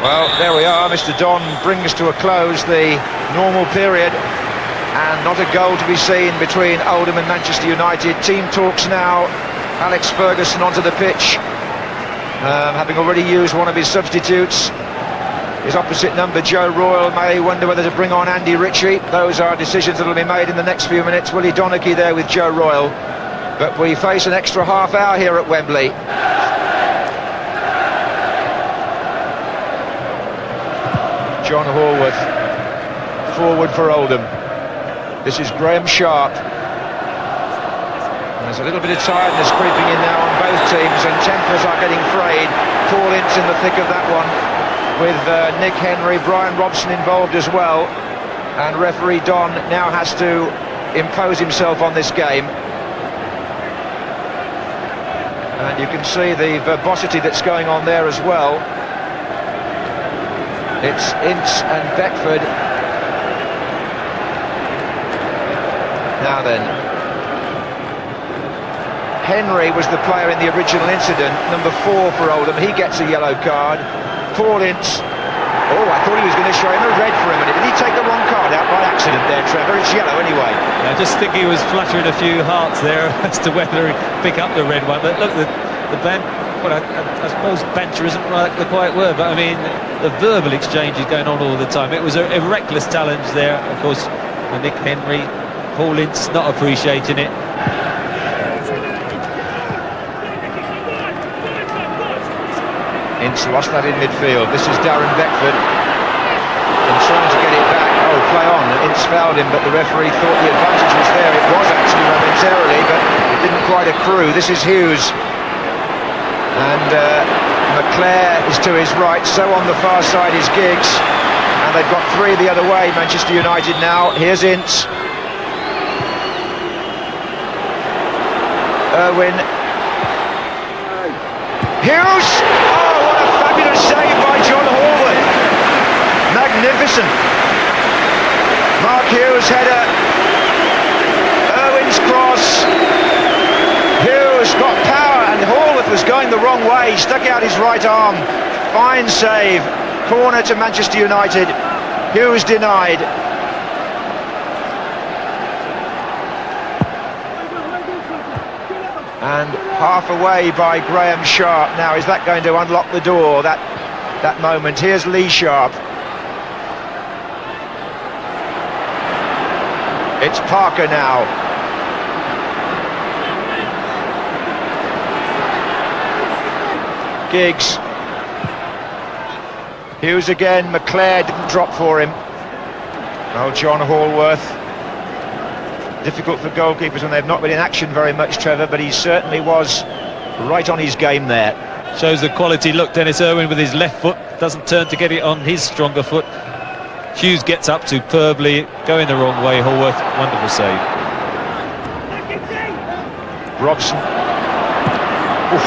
Well, there we are. Mr. Don brings to a close the normal period. And not a goal to be seen between Oldham and Manchester United. Team talks now. Alex Ferguson onto the pitch, having already used one of his substitutes. His opposite number, Joe Royle, may wonder whether to bring on Andy Ritchie. Those are decisions that will be made in the next few minutes. Willie Donachie there with Joe Royle. But we face an extra half hour here at Wembley. John Hallworth, forward for Oldham. This is Graham Sharp. There's a little bit of tiredness creeping in now on both teams, and tempers are getting frayed. Paul Ince in the thick of that one, with Nick Henry, Brian Robson involved as well, and referee Don now has to impose himself on this game. And you can see the verbosity that's going on there as well. It's Ince and Beckford. Now then, Henry was the player in the original incident, number 4 for Oldham. He gets a yellow card. Paul Ince. Oh, I thought he was going to show him a red for a minute. Did he take the wrong card out by accident there, Trevor? It's yellow anyway. I just think he was fluttering a few hearts there as to whether he'd pick up the red one. But look, the well, I suppose banter isn't the quite word, but I mean, the verbal exchange is going on all the time. It was a reckless challenge there, of course, for Nick Henry. Paul Ince not appreciating it. Ince lost that in midfield. This is Darren Beckford. And trying to get it back. Oh, play on. Ince fouled him, but the referee thought the advantage was there. It was actually momentarily, but it didn't quite accrue. This is Hughes. And McClare is to his right. So on the far side is Giggs. And they've got three the other way, Manchester United now. Here's Ince. Irwin. Hughes! Oh, what a fabulous save by John Horwood. Magnificent. Mark Hughes' header. Irwin's cross. Hughes got power and Horwood was going the wrong way. He stuck out his right arm. Fine save. Corner to Manchester United. Hughes denied. And half away by Graham Sharp. Now, is that going to unlock the door, that moment? Here's Lee Sharp. It's Parker now. Giggs. Hughes again. McClare didn't drop for him. Oh, John Hallworth. Difficult for goalkeepers when they've not been in action very much, Trevor, but he certainly was right on his game there. Shows the quality. Look, Dennis Irwin with his left foot, doesn't turn to get it on his stronger foot. Hughes gets up superbly, going the wrong way. Hallworth, wonderful save. Robson. Oof,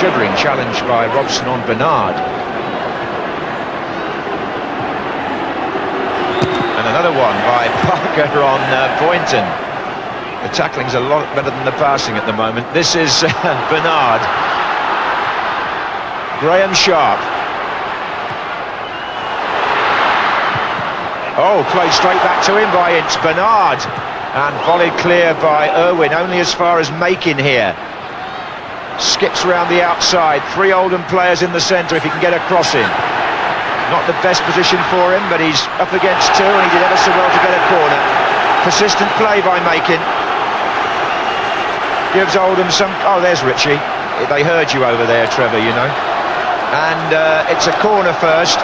shuddering challenge by Robson on Bernard. And another one by Parker on Boynton. The tackling's a lot better than the passing at the moment. This is Bernard. Graham Sharp. Oh, played straight back to him by Ince. Bernard. And volleyed clear by Irwin, only as far as Makin here. Skips round the outside. Three Oldham players in the centre if he can get a cross in. Not the best position for him, but he's up against two and he did ever so well to get a corner. Persistent play by Makin. Gives Oldham some... Oh, there's Ritchie. They heard you over there, Trevor, you know. And it's a corner first.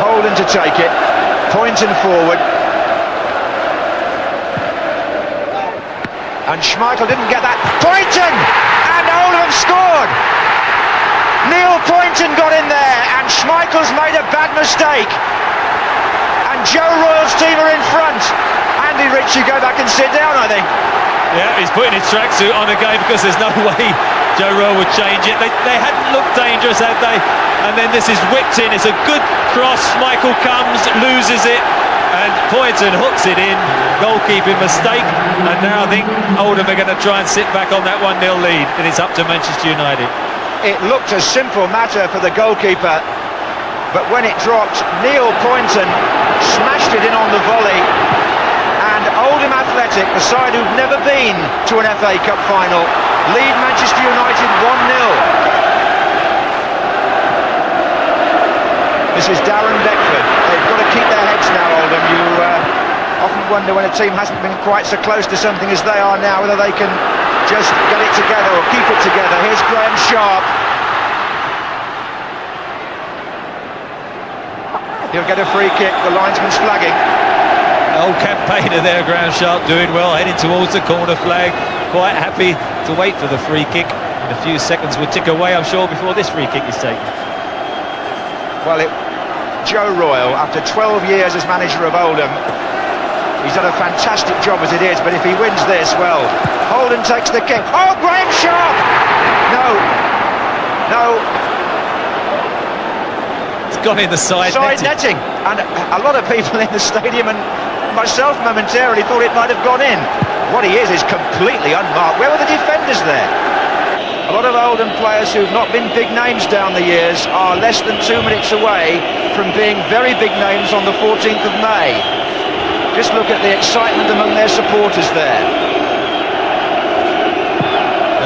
Holden to take it. Poynton forward. And Schmeichel didn't get that. Poynton! And Oldham scored! Neil Poynton got in there, and Schmeichel's made a bad mistake. And Joe Royle's team are in front. Andy Ritchie, go back and sit down, I think. Yeah, he's putting his tracksuit on again because there's no way Joe Royle would change it. They hadn't looked dangerous, had they? And then this is whipped in. It's a good cross. Schmeichel comes, loses it, and Poynton hooks it in. Goalkeeping mistake. And now I think Oldham are going to try and sit back on that 1-0 lead, and it's up to Manchester United. It looked a simple matter for the goalkeeper, but when it dropped, Neil Poynton smashed it in on the volley. And Oldham Athletic, the side who've never been to an FA Cup final, lead Manchester United 1-0. This is Darren Beckford. They've got to keep their heads now, Oldham. You often wonder when a team hasn't been quite so close to something as they are now, whether they can just get it together or keep it together. Here's Graham Sharp. He'll get a free kick. The linesman's flagging. Old campaigner there, Graham Sharp, doing well, heading towards the corner flag, quite happy to wait for the free kick. In a few seconds will tick away, I'm sure, before this free kick is taken. Well, Joe Royle, after 12 years as manager of Oldham, he's done a fantastic job as it is, but if he wins this, well, Holden takes the kick. Oh, Graham Sharp! No. It's gone in the side netting. And a lot of people in the stadium, and myself momentarily, thought it might have gone in. What he is completely unmarked. Where were the defenders there? A lot of Oldham players who've not been big names down the years are less than 2 minutes away from being very big names on the 14th of May. Just look at the excitement among their supporters there.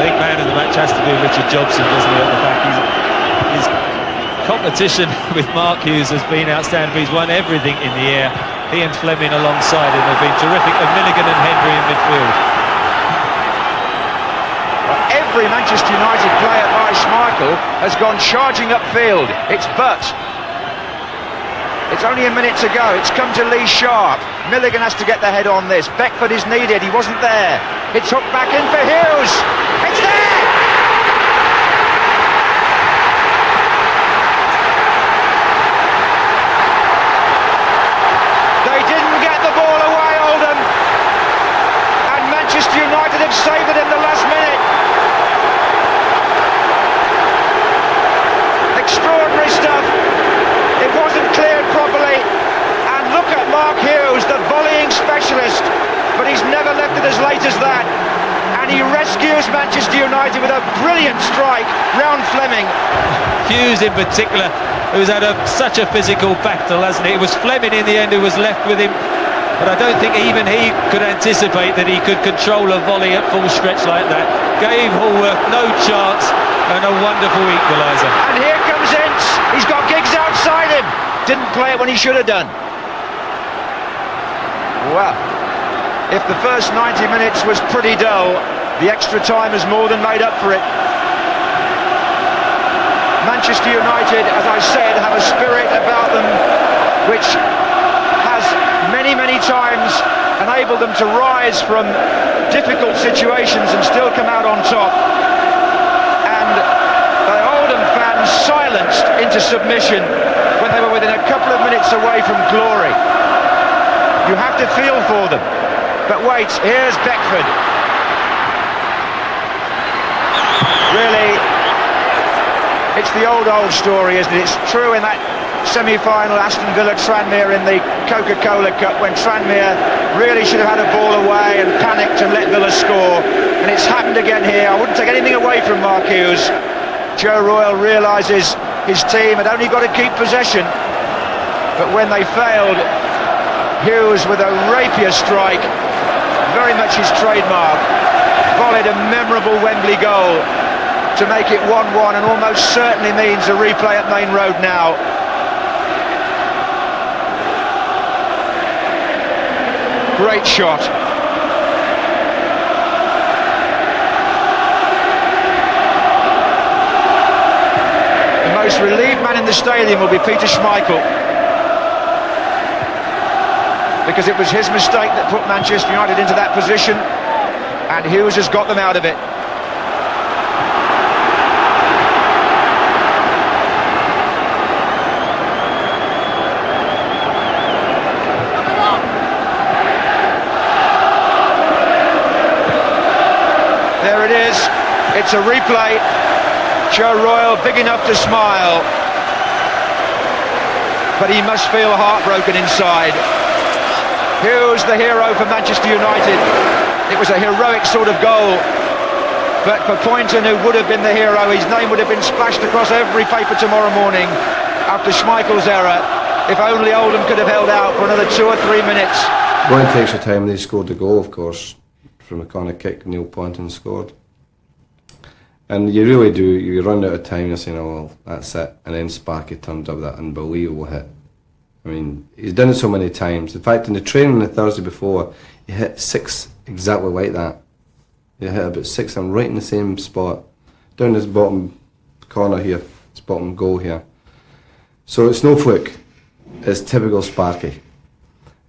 I think man of the match has to be Richard Jobson, doesn't he, at the back? His competition with Mark Hughes has been outstanding. He's won everything in the air. He and Fleming alongside him have been terrific, and Milligan and Henry in midfield. Well, every Manchester United player by Schmeichel has gone charging upfield. It's Butt. It's only a minute to go. It's come to Lee Sharp. Milligan has to get the head on this. Beckford is needed. He wasn't there. It's hooked back in for Hughes. It's there! They didn't get the ball away, Oldham. And Manchester United have saved it in the last minute. Extraordinary stuff. It wasn't cleared properly, and look at Mark Hughes, the volleying specialist, but he's never left it as late as that, and he rescues Manchester United with a brilliant strike round Fleming. Hughes in particular, who's had such a physical battle, hasn't he? It was Fleming in the end who was left with him, but I don't think even he could anticipate that he could control a volley at full stretch like that. Gave Hallworth no chance, and a wonderful equaliser. And here comes Ince. He's got Giggs outside him. Didn't play it when he should have done. Well, if the first 90 minutes was pretty dull, the extra time has more than made up for it. Manchester United, as I said, have a spirit about them which has many times enabled them to rise from difficult situations and still come out on top. And the Oldham fans silenced into submission when they were within a couple of minutes away from glory. You have to feel for them. But wait, here's Beckford. Really, it's the old story, isn't it? It's true in that semi-final Aston Villa-Tranmere in the Coca-Cola Cup, when Tranmere really should have had a ball away and panicked and let Villa score. And it's happened again here. I wouldn't take anything away from Mark Hughes. Joe Royle realises his team had only got to keep possession, but when they failed, Hughes with a rapier strike, very much his trademark, volleyed a memorable Wembley goal to make it 1-1, and almost certainly means a replay at Main Road now. Great shot. The most relieved man in the stadium will be Peter Schmeichel, because it was his mistake that put Manchester United into that position, and Hughes has got them out of it. There it is, it's a replay. Joe Royle big enough to smile, but he must feel heartbroken inside. Hughes, the hero for Manchester United. It was a heroic sort of goal, but for Poynton, who would have been the hero, his name would have been splashed across every paper tomorrow morning after Schmeichel's error. If only Oldham could have held out for another 2 or 3 minutes. Going to extra time, they scored the goal, of course, from a corner kick. Neil Poynton scored. And you really do, you run out of time, you're saying, oh well, that's it. And then Sparky turns up with that unbelievable hit. I mean, he's done it so many times. In fact, in the training the Thursday before, he hit 6 exactly like that. He hit about 6 and right in the same spot, down this bottom corner here, this bottom goal here. So it's no fluke. It's typical Sparky.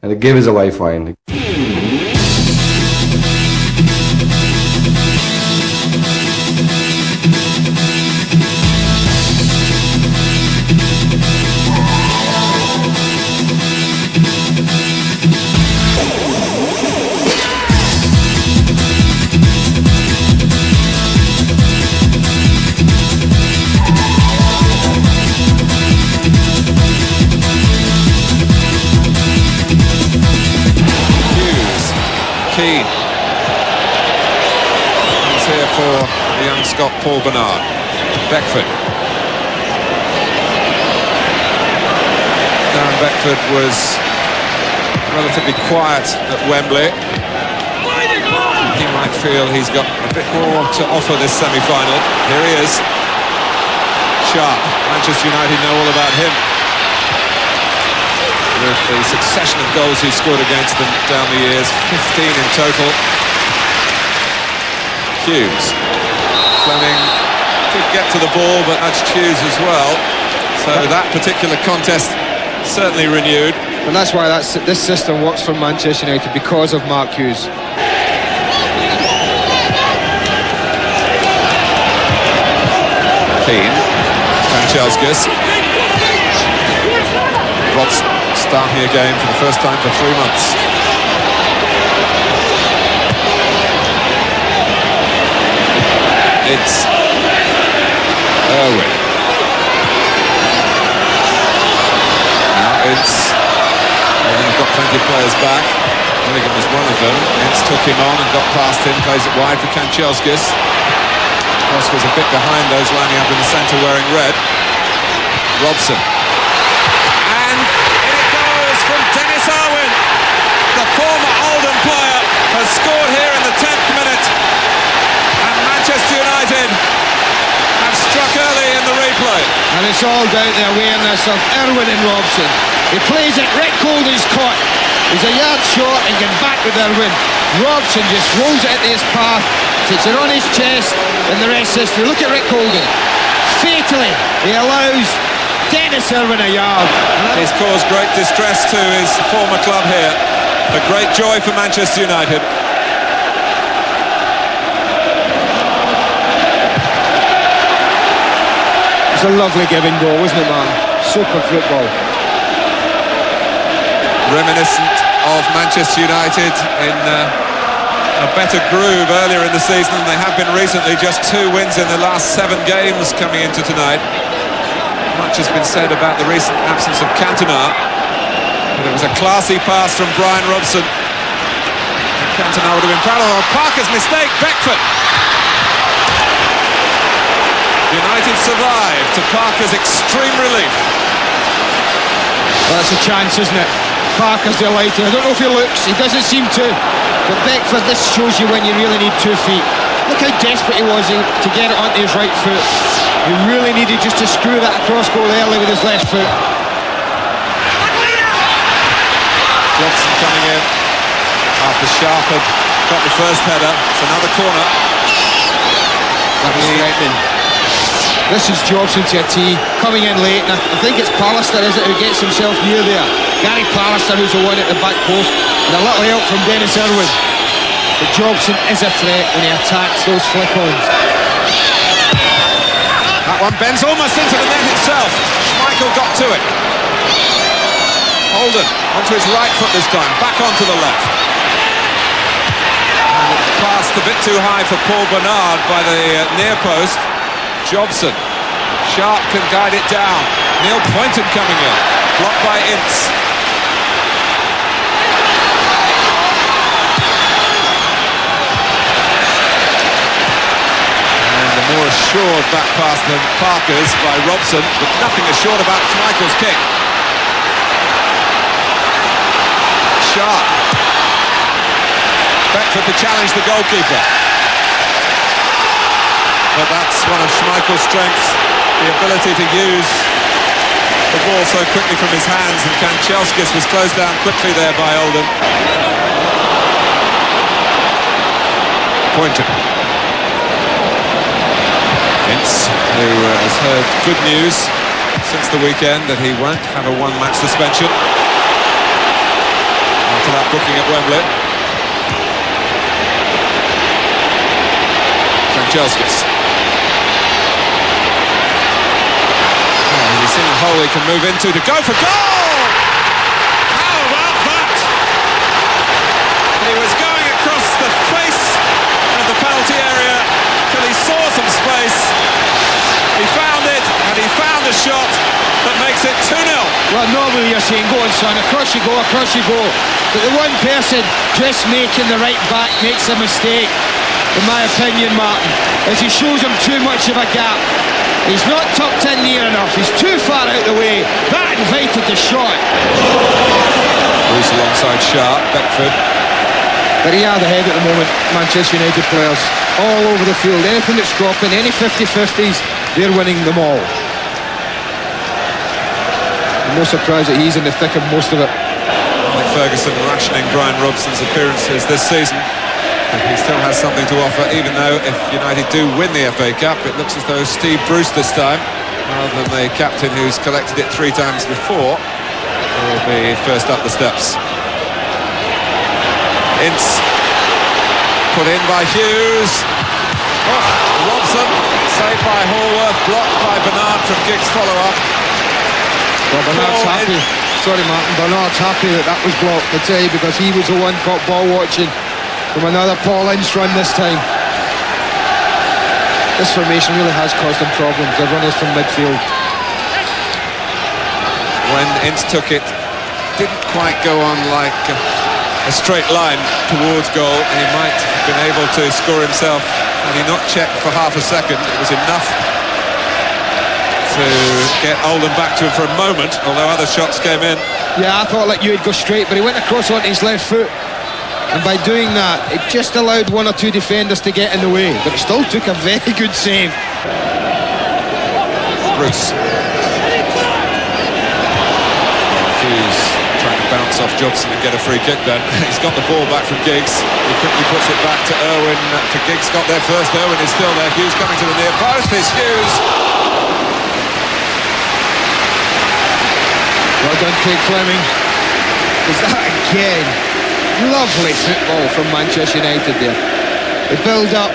And it gave us a lifeline. Keane. He's here for the young Scot Paul Bernard. Beckford. Darren Beckford was relatively quiet at Wembley. He might might feel he's got a bit more to offer this semi-final. Here he is. Sharp. Manchester United know all about him. With the succession of goals he's scored against them down the years, 15 in total. Hughes. Fleming could get to the ball, but that's Hughes as well. So that particular contest certainly renewed. And that's why this system works for Manchester United, because of Mark Hughes. Keane. Kanchelskis. Robson starting a game for the first time for 3 months. It's Irwin. Now it's... they've got plenty of players back. Milligan was one of them. Ince took him on and got past him, plays it wide for Kanchelskis. Cross was a bit behind those lining up in the centre wearing red. Robson. And in it goes from Dennis Irwin. The former Oldham player has scored here in the 10th minute. And Manchester United have struck early in the replay. And it's all down to the awareness of Irwin and Robson. He plays it, Rick Golden's caught. He's a yard short and getting back with Irwin. Robson just rolls it into his path, takes it on his chest, and the rest is through. Look at Rick Golden. Fatally, he allows Dennis Irwin a yard. He's caused great distress to his former club here. A great joy for Manchester United. It's a lovely giving goal, wasn't it, man? Super football. Reminiscent of Manchester United in a better groove earlier in the season than they have been recently. Just 2 wins in the last 7 games coming into tonight. Much has been said about the recent absence of Cantona, but it was a classy pass from Brian Robson. And Cantona would have been proud of it. Parker's mistake, Beckford. United survive to Parker's extreme relief. Well, that's a chance, isn't it? Parker's delighted. I don't know if he looks, he doesn't seem to. But Beckford, this shows you when you really need 2 feet. Look how desperate he was to get it onto his right foot. He really needed just to screw that across goal early with his left foot. Johnson coming in after Sharp had got the first header. It's another corner. That was threatening. This is Jobson to a tee, coming in late, and I think it's Pallister, is it, who gets himself near there. Gary Pallister, who's the one at the back post, and a little help from Dennis Irwin. But Jobson is a threat when he attacks those flick-ons. That one bends almost into the net itself. Schmeichel got to it. Oldham onto his right foot this time, back onto the left. And it passed a bit too high for Paul Bernard by the near post. Jobson. Sharp can guide it down. Neil Poynton coming in. Blocked by Ince. And a more assured back pass than Parker's by Robson, but nothing assured about Schmeichel's kick. Sharp. Beckford to challenge the goalkeeper. But that's one of Schmeichel's strengths, the ability to use the ball so quickly from his hands, and Kanchelskis was closed down quickly there by Oldham. Poynton. Ince, who has heard good news since the weekend that he won't have a 1-match suspension after that booking at Wembley. Kanchelskis. He's seen a hole he can move into to go for goal! How about that? He was going across the face of the penalty area till he saw some space. He found it, and he found a shot that makes it 2-0. Well, normally you're saying, go on son, across you go, across you go. But the one person just making the right back makes a mistake, in my opinion, Martin, as he shows him too much of a gap. He's not tucked in near enough, he's too far out the way. That invited the shot. Bruce alongside Sharp, Beckford. Very hard ahead at the moment, Manchester United players. All over the field. Anything that's dropping, any 50-50s, they're winning them all. I'm no surprised that he's in the thick of most of it. Like Ferguson rationing Brian Robson's appearances this season. But he still has something to offer, even though if United do win the FA Cup, it looks as though Steve Bruce this time, rather than the captain who's collected it 3 times before, will be first up the steps. Ince put in by Hughes. Oh, Robson saved by Hallworth, blocked by Bernard from Giggs' follow-up. Well, Bernard's happy. Sorry, Martin. Bernard's happy that was blocked, I tell you, because he was the one caught ball watching from another Paul Ince run this time. This formation really has caused them problems. Their runners from midfield. When Ince took it, didn't quite go on like a straight line towards goal, and he might have been able to score himself had he not checked for half a second. It was enough to get Oldham back to him for a moment, although other shots came in. Yeah, I thought like you would go straight, but he went across onto his left foot, and by doing that it just allowed 1 or 2 defenders to get in the way, but it still took a very good save. Bruce Hughes trying to bounce off Jobson and get a free kick then. He's got the ball back from Giggs. He quickly puts it back to Irwin. To Giggs, got there first. Irwin is still there. Hughes coming to the near post. It's Hughes. Well done, Craig Fleming. Was that again? Lovely football from Manchester United there. The build-up,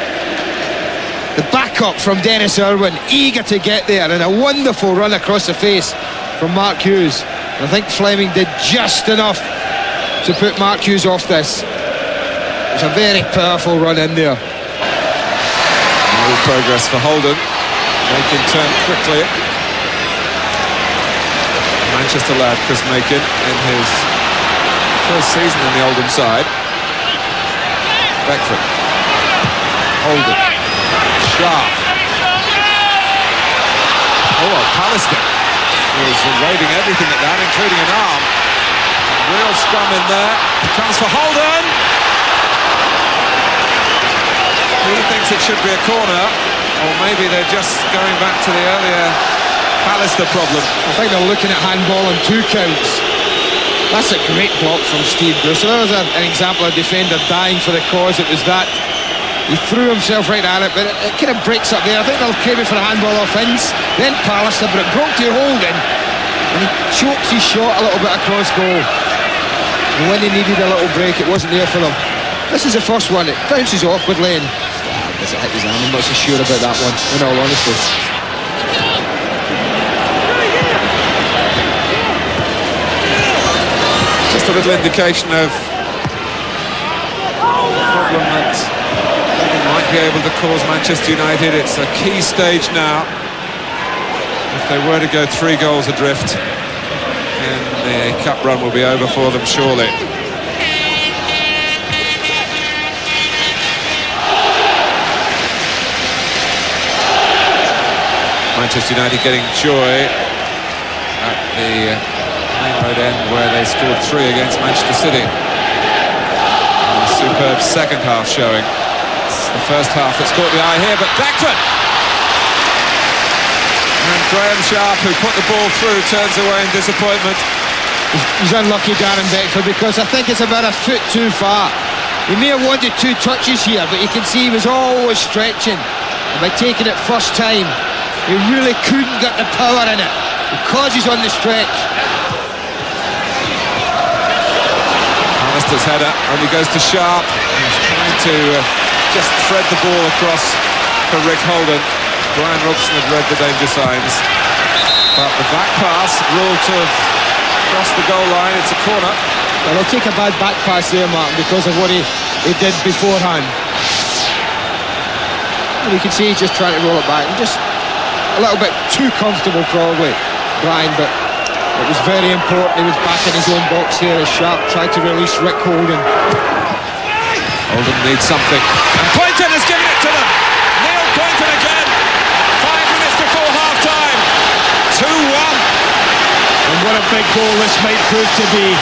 the back-up from Dennis Irwin, eager to get there, and a wonderful run across the face from Mark Hughes. I think Fleming did just enough to put Mark Hughes off this. It was a very powerful run in there. No progress for Holden. Makin turned quickly. Manchester lad Chris Makin in his first season in the Oldham side. Beckford. Holden. Sharp. Oh, Pallister was evading everything at that, including an arm. Real scrum in there. Comes for Holden. He thinks it should be a corner, or maybe they're just going back to the earlier Pallister problem. I think they're looking at handball on 2 counts. That's a great block from Steve Bruce. So there was an example of a defender dying for the cause. It was that. He threw himself right at it, but it kind of breaks up there. I think they'll claim it for a handball offence. Then Pallister, but it broke to Holden, and he chokes his shot a little bit across goal. And when they needed a little break, it wasn't there for them. This is the first one. It bounces awkwardly, and does it hit his arm? I'm not so sure about that one, in all honesty. Just a little indication of the problem that might be able to cause Manchester United. It's a key stage now. If they were to go 3 goals adrift, then the cup run will be over for them surely. Manchester United getting joy at the main road end where they scored 3 against Manchester City. A superb second half showing. It's the first half that's caught the eye here, but Beckford! And Graham Sharp, who put the ball through, turns away in disappointment. He's unlucky, Darren Beckford, because I think it's about a foot too far. He may have wanted 2 touches here, but you can see he was always stretching. And by taking it first time, he really couldn't get the power in it because he's on the stretch. Alistair's header only goes to Sharp. He's trying to just thread the ball across for Rick Holden. Brian Robson had read the danger signs, but the back pass ruled to have crossed the goal line. It's a corner. Well, he'll take a bad back pass there, Martin, because of what he did beforehand. And you can see he's just trying to roll it back and just a little bit too comfortable probably, Brian, but it was very important. He was back in his own box here as Sharp tried to release Rick Holden. Oldham needs something, and Poynton has given it to them. Neil Poynton again. 5 minutes before half-time. 2-1. And what a big goal this might prove to be.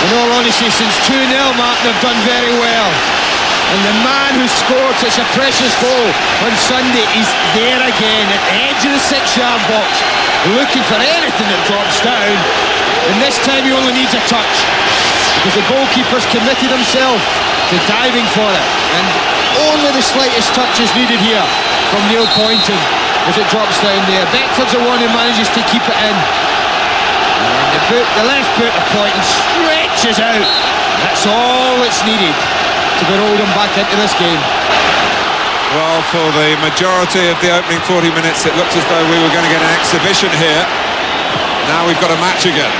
In all honesty, since 2-0, Martin have done very well. And the man who scored such a precious goal on Sunday is there again at the edge of the 6-yard box, looking for anything that drops down. And this time he only needs a touch, because the goalkeeper's committed himself to diving for it. And only the slightest touch is needed here from Neil Poynton as it drops down there. Beckford's the one who manages to keep it in. And the left boot of Poynton stretches out. That's all that's needed to get Oldham back into this game. Well, for the majority of the opening 40 minutes, it looked as though we were going to get an exhibition here. Now we've got a match again.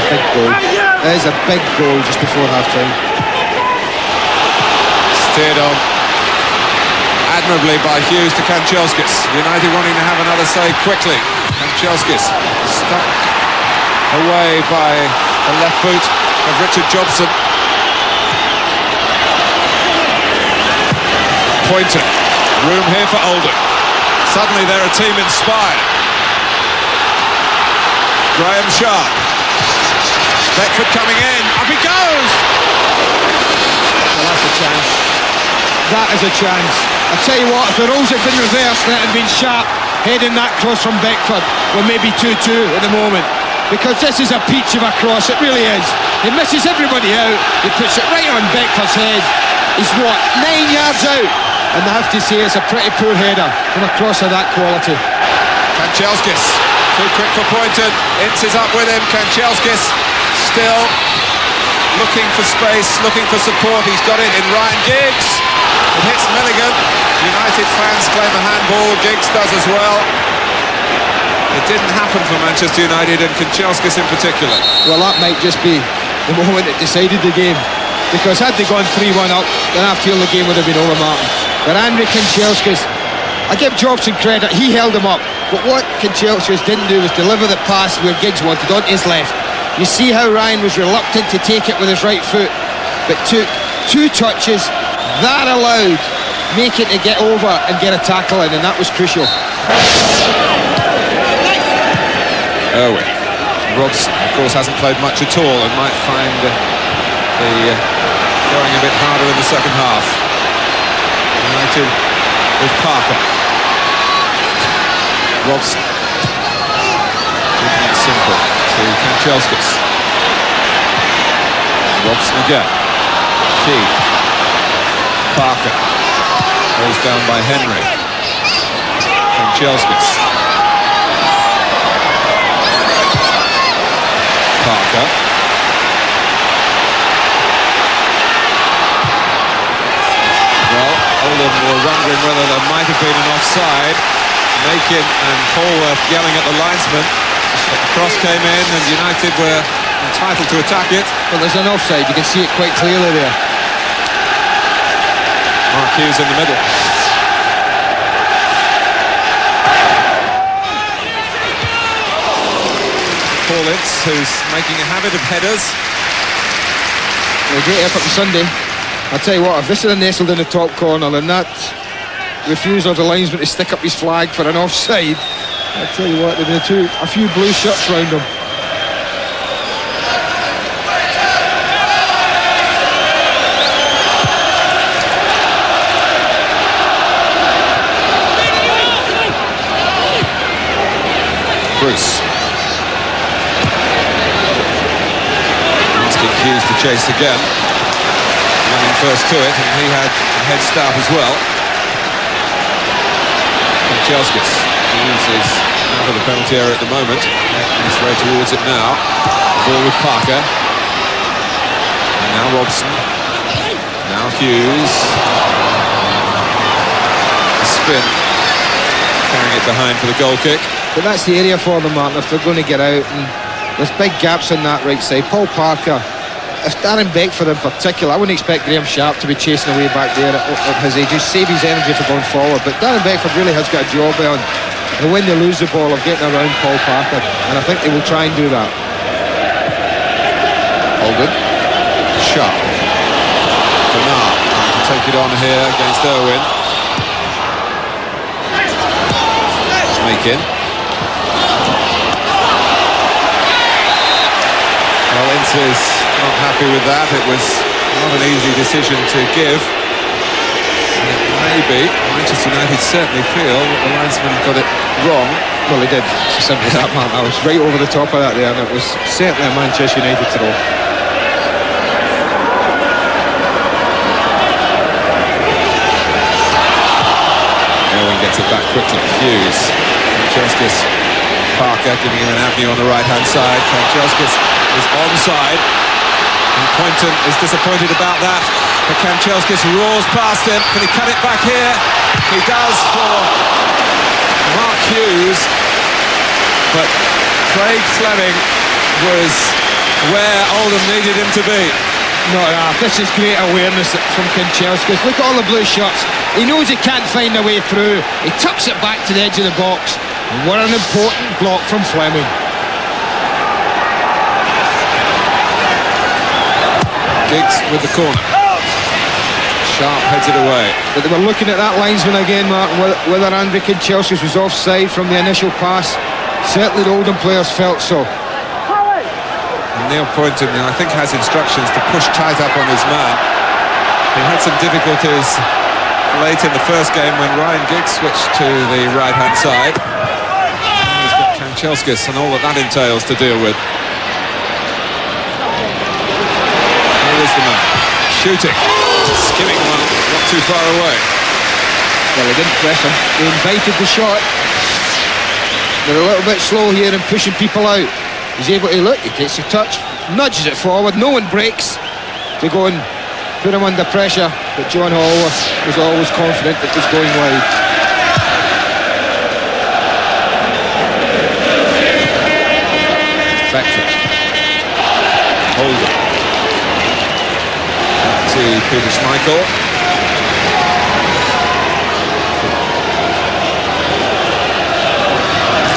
Big goal. There's a big goal just before half-time. Steered on admirably by Hughes to Kanchelskis. United wanting to have another save quickly. Kanchelskis stuck away by the left boot of Richard Jobson. Poynton, room here for Oldham. Suddenly they're a team inspired. Graham Sharp. Beckford coming in, up he goes! Well, that's a chance. That is a chance. I tell you what, if the roles had been reversed and it had been Sharp heading that cross from Beckford, we're maybe 2-2 at the moment. Because this is a peach of a cross, it really is. He misses everybody out, he puts it right on Beckford's head. He's what, 9 yards out? And I have to say it's a pretty poor header from a cross of that quality. Kanchelskis, too quick for Poynton, Ince is up with him, Kanchelskis still looking for space, looking for support, he's got it in Ryan Giggs. It hits Milligan, United fans claim a handball, Giggs does as well. It didn't happen for Manchester United and Kanchelskis in particular. Well, that might just be the moment that decided the game, because had they gone 3-1 up, then I feel the game would have been over, Martin. But Andrew Kanchelskis, I give Jobson credit, he held him up, but what Kanchelskis didn't do was deliver the pass where Giggs wanted, on his left. You see how Ryan was reluctant to take it with his right foot, but took 2 touches, that allowed Macon to get over and get a tackle in, and that was crucial. Irwin. Robson, of course, hasn't played much at all and might find the going a bit harder in the second half. United with Parker. Robson. Keeping it simple to Kanchelskis. Robson again. Key. Parker. Goes down by Henry. Kanchelskis. Parker. Well, Oldham were wondering whether there might have been an offside. Macon and Hallworth yelling at the linesman. The cross came in and United were entitled to attack it. Well, there's an offside, you can see it quite clearly there. Mark Hughes in the middle. Paul Ince, who's making a habit of headers. A great effort for Sunday. I'll tell you what, if this is nestled in the top corner, then that refusal of the linesman to stick up his flag for an offside, I'll tell you what, there'll be a few blue shirts round him. Bruce. Asking Hughes to chase again. Running first to it, and he had a head start as well. Kanchelskis. Hughes is out of the penalty area at the moment. He's way towards it now. Ball with Parker. And now Robson. Now Hughes. A spin. Carrying it behind for the goal kick. But that's the area for them, Martin, if they're going to get out. And there's big gaps on that right side. Paul Parker, if Darren Beckford in particular, I wouldn't expect Graham Sharp to be chasing away back there at his age. Just save his energy for going forward. But Darren Beckford really has got a job on, and when they lose the ball, of getting around Paul Parker. And I think they will try and do that. Oldham. Sharp. Bernard trying to take it on here against Irwin. Macon. Ince is not happy with that. It was not an easy decision to give. Maybe Manchester United certainly feel that the linesman got it wrong. Well, he did. It's as simple as that, man. I was right over the top of that there, and it was certainly a Manchester United throw. Owen gets it back quickly. Hughes. Kanchelskis. Parker giving him an avenue on the right-hand side. Kanchelskis is onside. And Poynton is disappointed about that. But Kanchelskis roars past him. Can he cut it back here? He does for Mark Hughes. But Craig Fleming was where Oldham needed him to be. Not enough. This is great awareness from Kanchelskis. Look at all the blue shots. He knows he can't find a way through. He tucks it back to the edge of the box. And what an important block from Fleming. Giggs with the corner. Sharp heads it away. But they were looking at that linesman again, Martin, whether Andrei Kanchelskis was offside from the initial pass. Certainly the Oldham players felt so. And Neil Poynton, I think, has instructions to push tight up on his man. He had some difficulties late in the first game when Ryan Giggs switched to the right-hand side. And he's got Kanchelskis and all that entails to deal with. Here is the man. Shooting. Skimming one, not too far away. Well, they didn't press him. They invited the shot. They're a little bit slow here in pushing people out. He's able to look, he gets a touch, nudges it forward, no one breaks to go and put him under pressure, but John Hallworth was always confident that it was going wide. Beckford. Oldham. Back to Peter Schmeichel.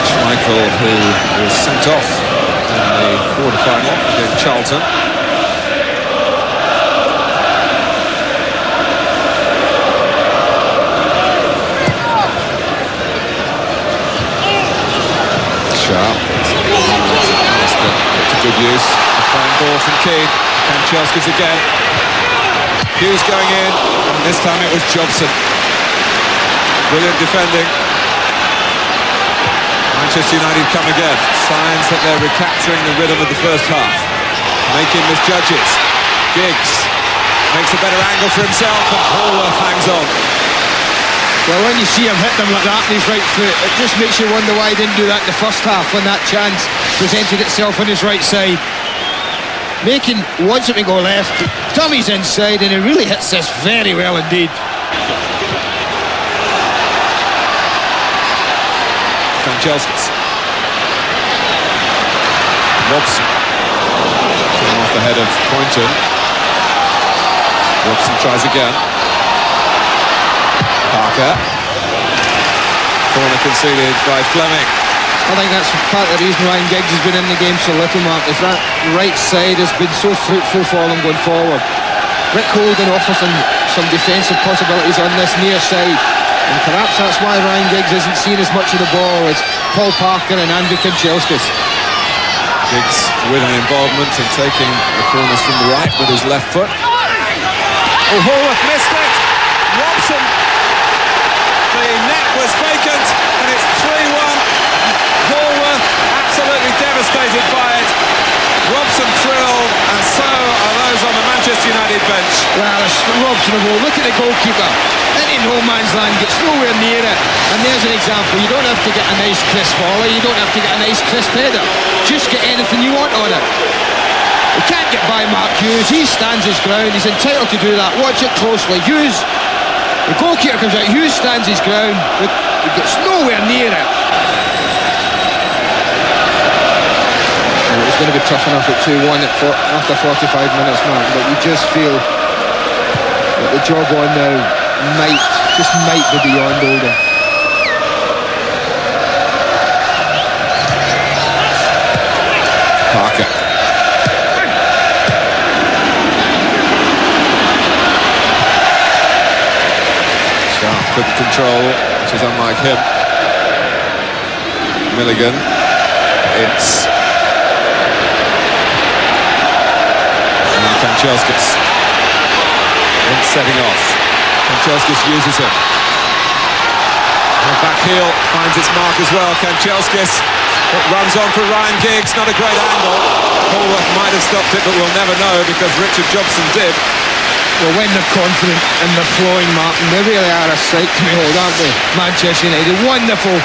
Schmeichel, who was sent off in the quarter-final against Charlton. Sharp. Put to good use. A fine ball from Keane. Kanchelskis again. Hughes going in, and this time it was Jobson. Brilliant defending. Manchester United come again. Signs that they're recapturing the rhythm of the first half. Making misjudges. Giggs makes a better angle for himself, and Hallworth hangs on. Well, when you see him hit them like that on his right foot, it just makes you wonder why he didn't do that in the first half when that chance presented itself on his right side. Wants it to go left, Tommy's inside, and he really hits this very well indeed. Kanchelskis. Robson. Came off the head of Poynton. Robson tries again. Parker. Corner conceded by Fleming. I think that's part of the reason Ryan Giggs has been in the game so little, Mark, is that right side has been so fruitful for them going forward. Rick Holden offers them some defensive possibilities on this near side, and perhaps that's why Ryan Giggs isn't seeing as much of the ball as Paul Parker and Andrei Kanchelskis. Giggs with an involvement in taking the corners from the right with his left foot. Oh, Hallworth missed it! Robson! The net was vacant, and it's 3-1. Hallworth absolutely devastated by it. Robson thrilled, and so are those on the Manchester United bench. Well, it's Robson of all. Look at the goalkeeper. Into no man's land, gets nowhere near it. And there's an example. You don't have to get a nice crisp volley, you don't have to get a nice crisp header. Just get anything you want on it. You can't get by Mark Hughes. He stands his ground. He's entitled to do that. Watch it closely. Hughes, the goalkeeper comes out. Hughes stands his ground, but he gets nowhere near it. It was going to be tough enough at 2-1 after 45 minutes, Mark, but you just feel that the job on now might be beyond Oldham. Parker. Sharp couldn't control, which is unlike him. Milligan. It's Kanchelskis. And setting off. Kanchelskis uses it. And back heel finds its mark as well. Kanchelskis. It runs on for Ryan Giggs. Not a great angle. Holworth might have stopped it, but we'll never know because Richard Jobson did. Well, when they're confident and they're flowing, Martin, they really are a sight to behold, aren't they? Manchester United, wonderful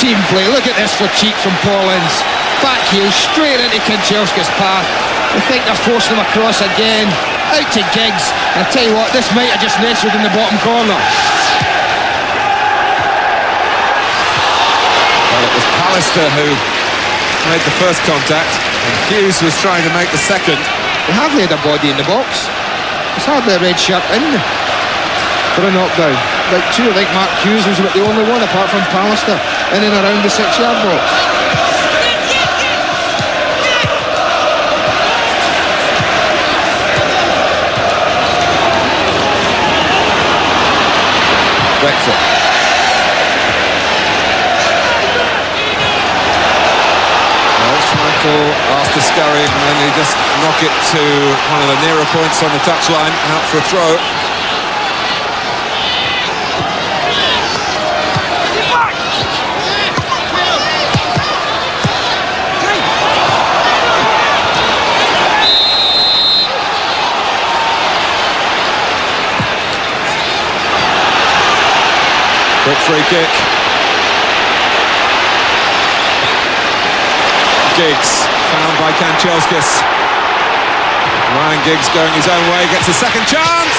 team play. Look at this for cheek from Paul Ince. Back heel, straight into Kanchelskis' path. I think they're forcing him across again. Out to Giggs. And I tell you what, this might have just nestled in the bottom corner. Well, it was Pallister who made the first contact, and Hughes was trying to make the second. They hardly had a body in the box. There's hardly a red shirt in for a knockdown. Like two, I think Mark Hughes was about the only one apart from Pallister in and around the 6-yard box. Beckford. Well, Schmeichel asked to scurry and then he just knock it to one of the nearer points on the touchline, out for a throw. Quick free kick. Giggs, found by Kanchelskis. Ryan Giggs going his own way, gets a second chance!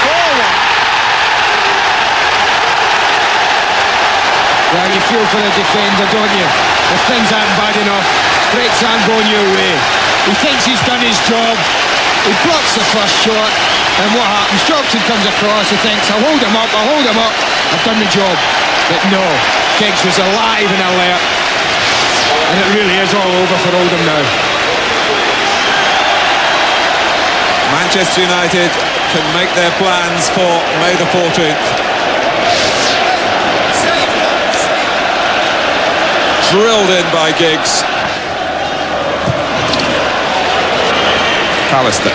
4-1! Well, you feel for the defender, don't you? If things aren't bad enough, breaks aren't going your way. He thinks he's done his job. He blocks the first shot, and what happens? Jobson comes across, he thinks, I'll hold him up, I've done the job. But no, Giggs was alive and alert. And it really is all over for Oldham now. Manchester United can make their plans for May the 14th. Drilled in by Giggs. Pallister.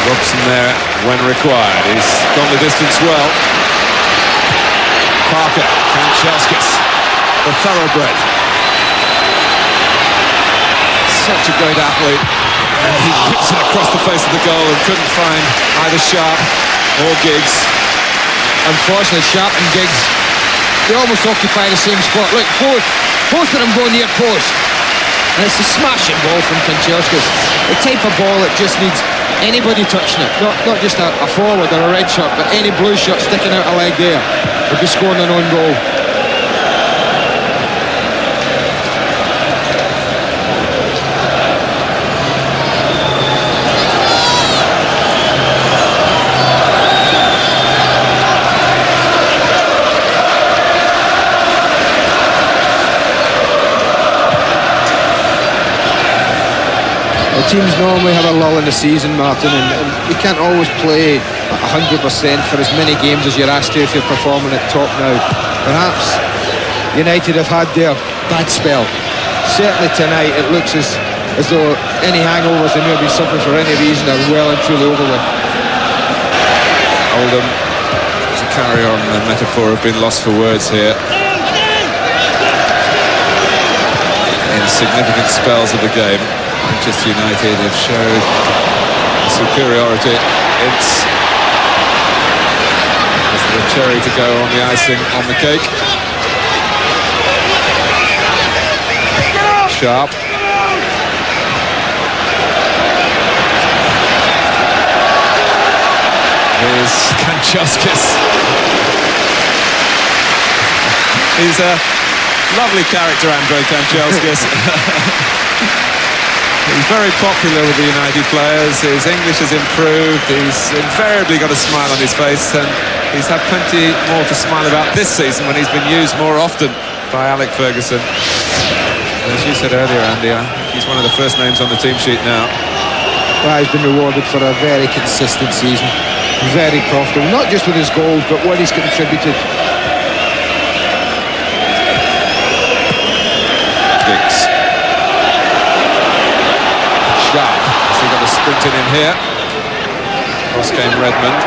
Robson there when required. He's gone the distance well. Parker, Kanchelskis, the thoroughbred. Such a great athlete. And he whips it across the face of the goal and couldn't find either Sharp or Giggs. Unfortunately, Sharp and Giggs, they almost occupy the same spot. Look, both of them go near post. And it's a smashing ball from Kanchelskis. The type of ball that just needs anybody touching it. Not just a forward or a red shirt, but any blue shirt sticking out a leg there would be scoring an own goal. Teams normally have a lull in the season, Martin, and you can't always play at 100% for as many games as you're asked to if you're performing at top now. Perhaps United have had their bad spell. Certainly tonight it looks as though any hangovers they may have been suffering for any reason are well and truly over with. Oldham, to carry on the metaphor, have been lost for words here. In significant spells of the game, Manchester United have showed superiority. It's the cherry to go on the icing on the cake. Sharp. Here's Kanchelskis. He's a lovely character, Andrei Kanchelskis. He's very popular with the United players. His English has improved. He's invariably got a smile on his face, and he's had plenty more to smile about this season when he's been used more often by Alec Ferguson. And as you said earlier, Andy, I think he's one of the first names on the team sheet now. Well, he's been rewarded for a very consistent season. Very profitable, not just with his goals, but what he's contributed. Giggs. Sharp. Has he got a sprint captain in here. Cross came Redmond.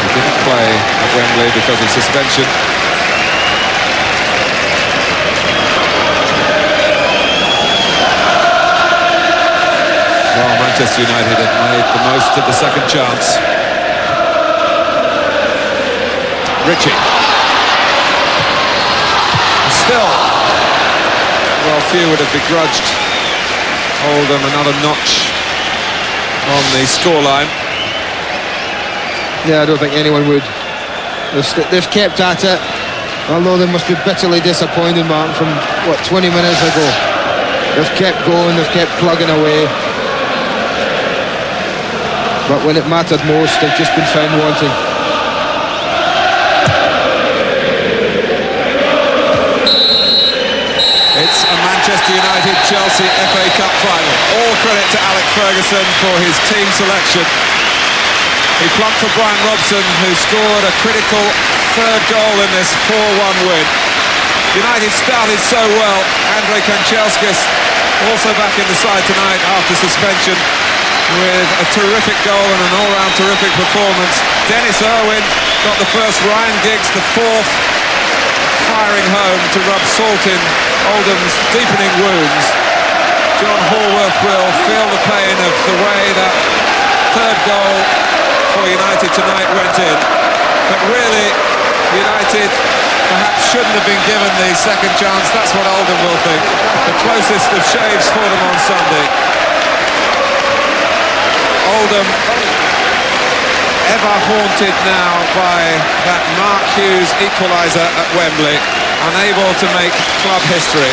He didn't play at Wembley because of suspension. Well, Manchester United had made the most of the second chance. Ritchie. Still, well, few would have begrudged Oldham another notch on the scoreline. Yeah, I don't think anyone would. They've kept at it, although they must be bitterly disappointed, Martin, from, what, 20 minutes ago. They've kept going, they've kept plugging away. But when it mattered most, they've just been found wanting. It's a Manchester United-Chelsea FA Cup final. All credit to Alex Ferguson for his team selection. He plumped for Brian Robson, who scored a critical third goal in this 4-1 win. United started so well. Andre Kanchelskis also back in the side tonight after suspension, with a terrific goal and an all-round terrific performance. Dennis Irwin got the first, Ryan Giggs the fourth, firing home to rub salt in Oldham's deepening wounds. John Hallworth will feel the pain of the way that third goal for United tonight went in. But really, United perhaps shouldn't have been given the second chance. That's what Oldham will think. The closest of shaves for them on Sunday. Oldham, ever haunted now by that Mark Hughes equaliser at Wembley, unable to make club history.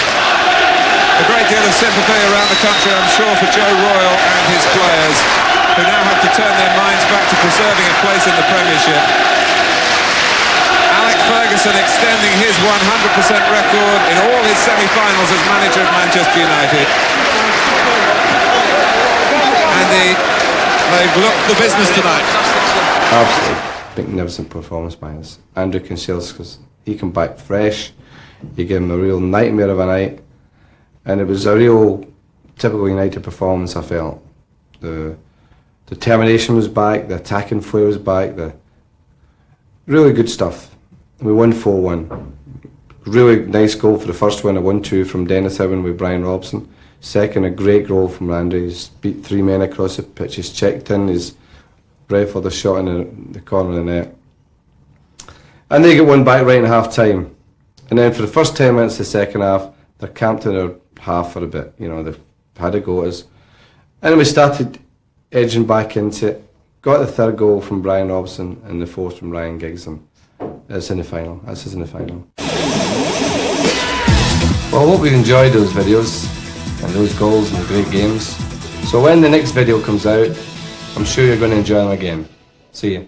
A great deal of sympathy around the country, I'm sure, for Joe Royle and his players, who now have to turn their minds back to preserving a place in the Premiership. Alex Ferguson extending his 100% record in all his semi-finals as manager of Manchester United. Andy, they've looked the business tonight. Absolutely magnificent performance by us. Andre Kanchelskis, he come back fresh. You give him a real nightmare of a night, and it was a real typical United performance. I felt the determination was back, the attacking flair was back, the really good stuff. We won 4-1. Really nice goal for the first one, a 1-2 from Dennis Irwin with Brian Robson. Second, a great goal from Andre. He's beat three men across the pitch. He's checked in. He's ready for the shot in the corner of the net. And they get one back right in half time. And then for the first 10 minutes of the second half, they're camped in their half for a bit. You know, they've had a go at us. And we started edging back into it. Got the third goal from Brian Robson and the fourth from Ryan Giggs. And it's in the final. This is in the final. Well, I hope you enjoyed those videos and those goals and the great games. So when the next video comes out, I'm sure you're going to enjoy them again. See you.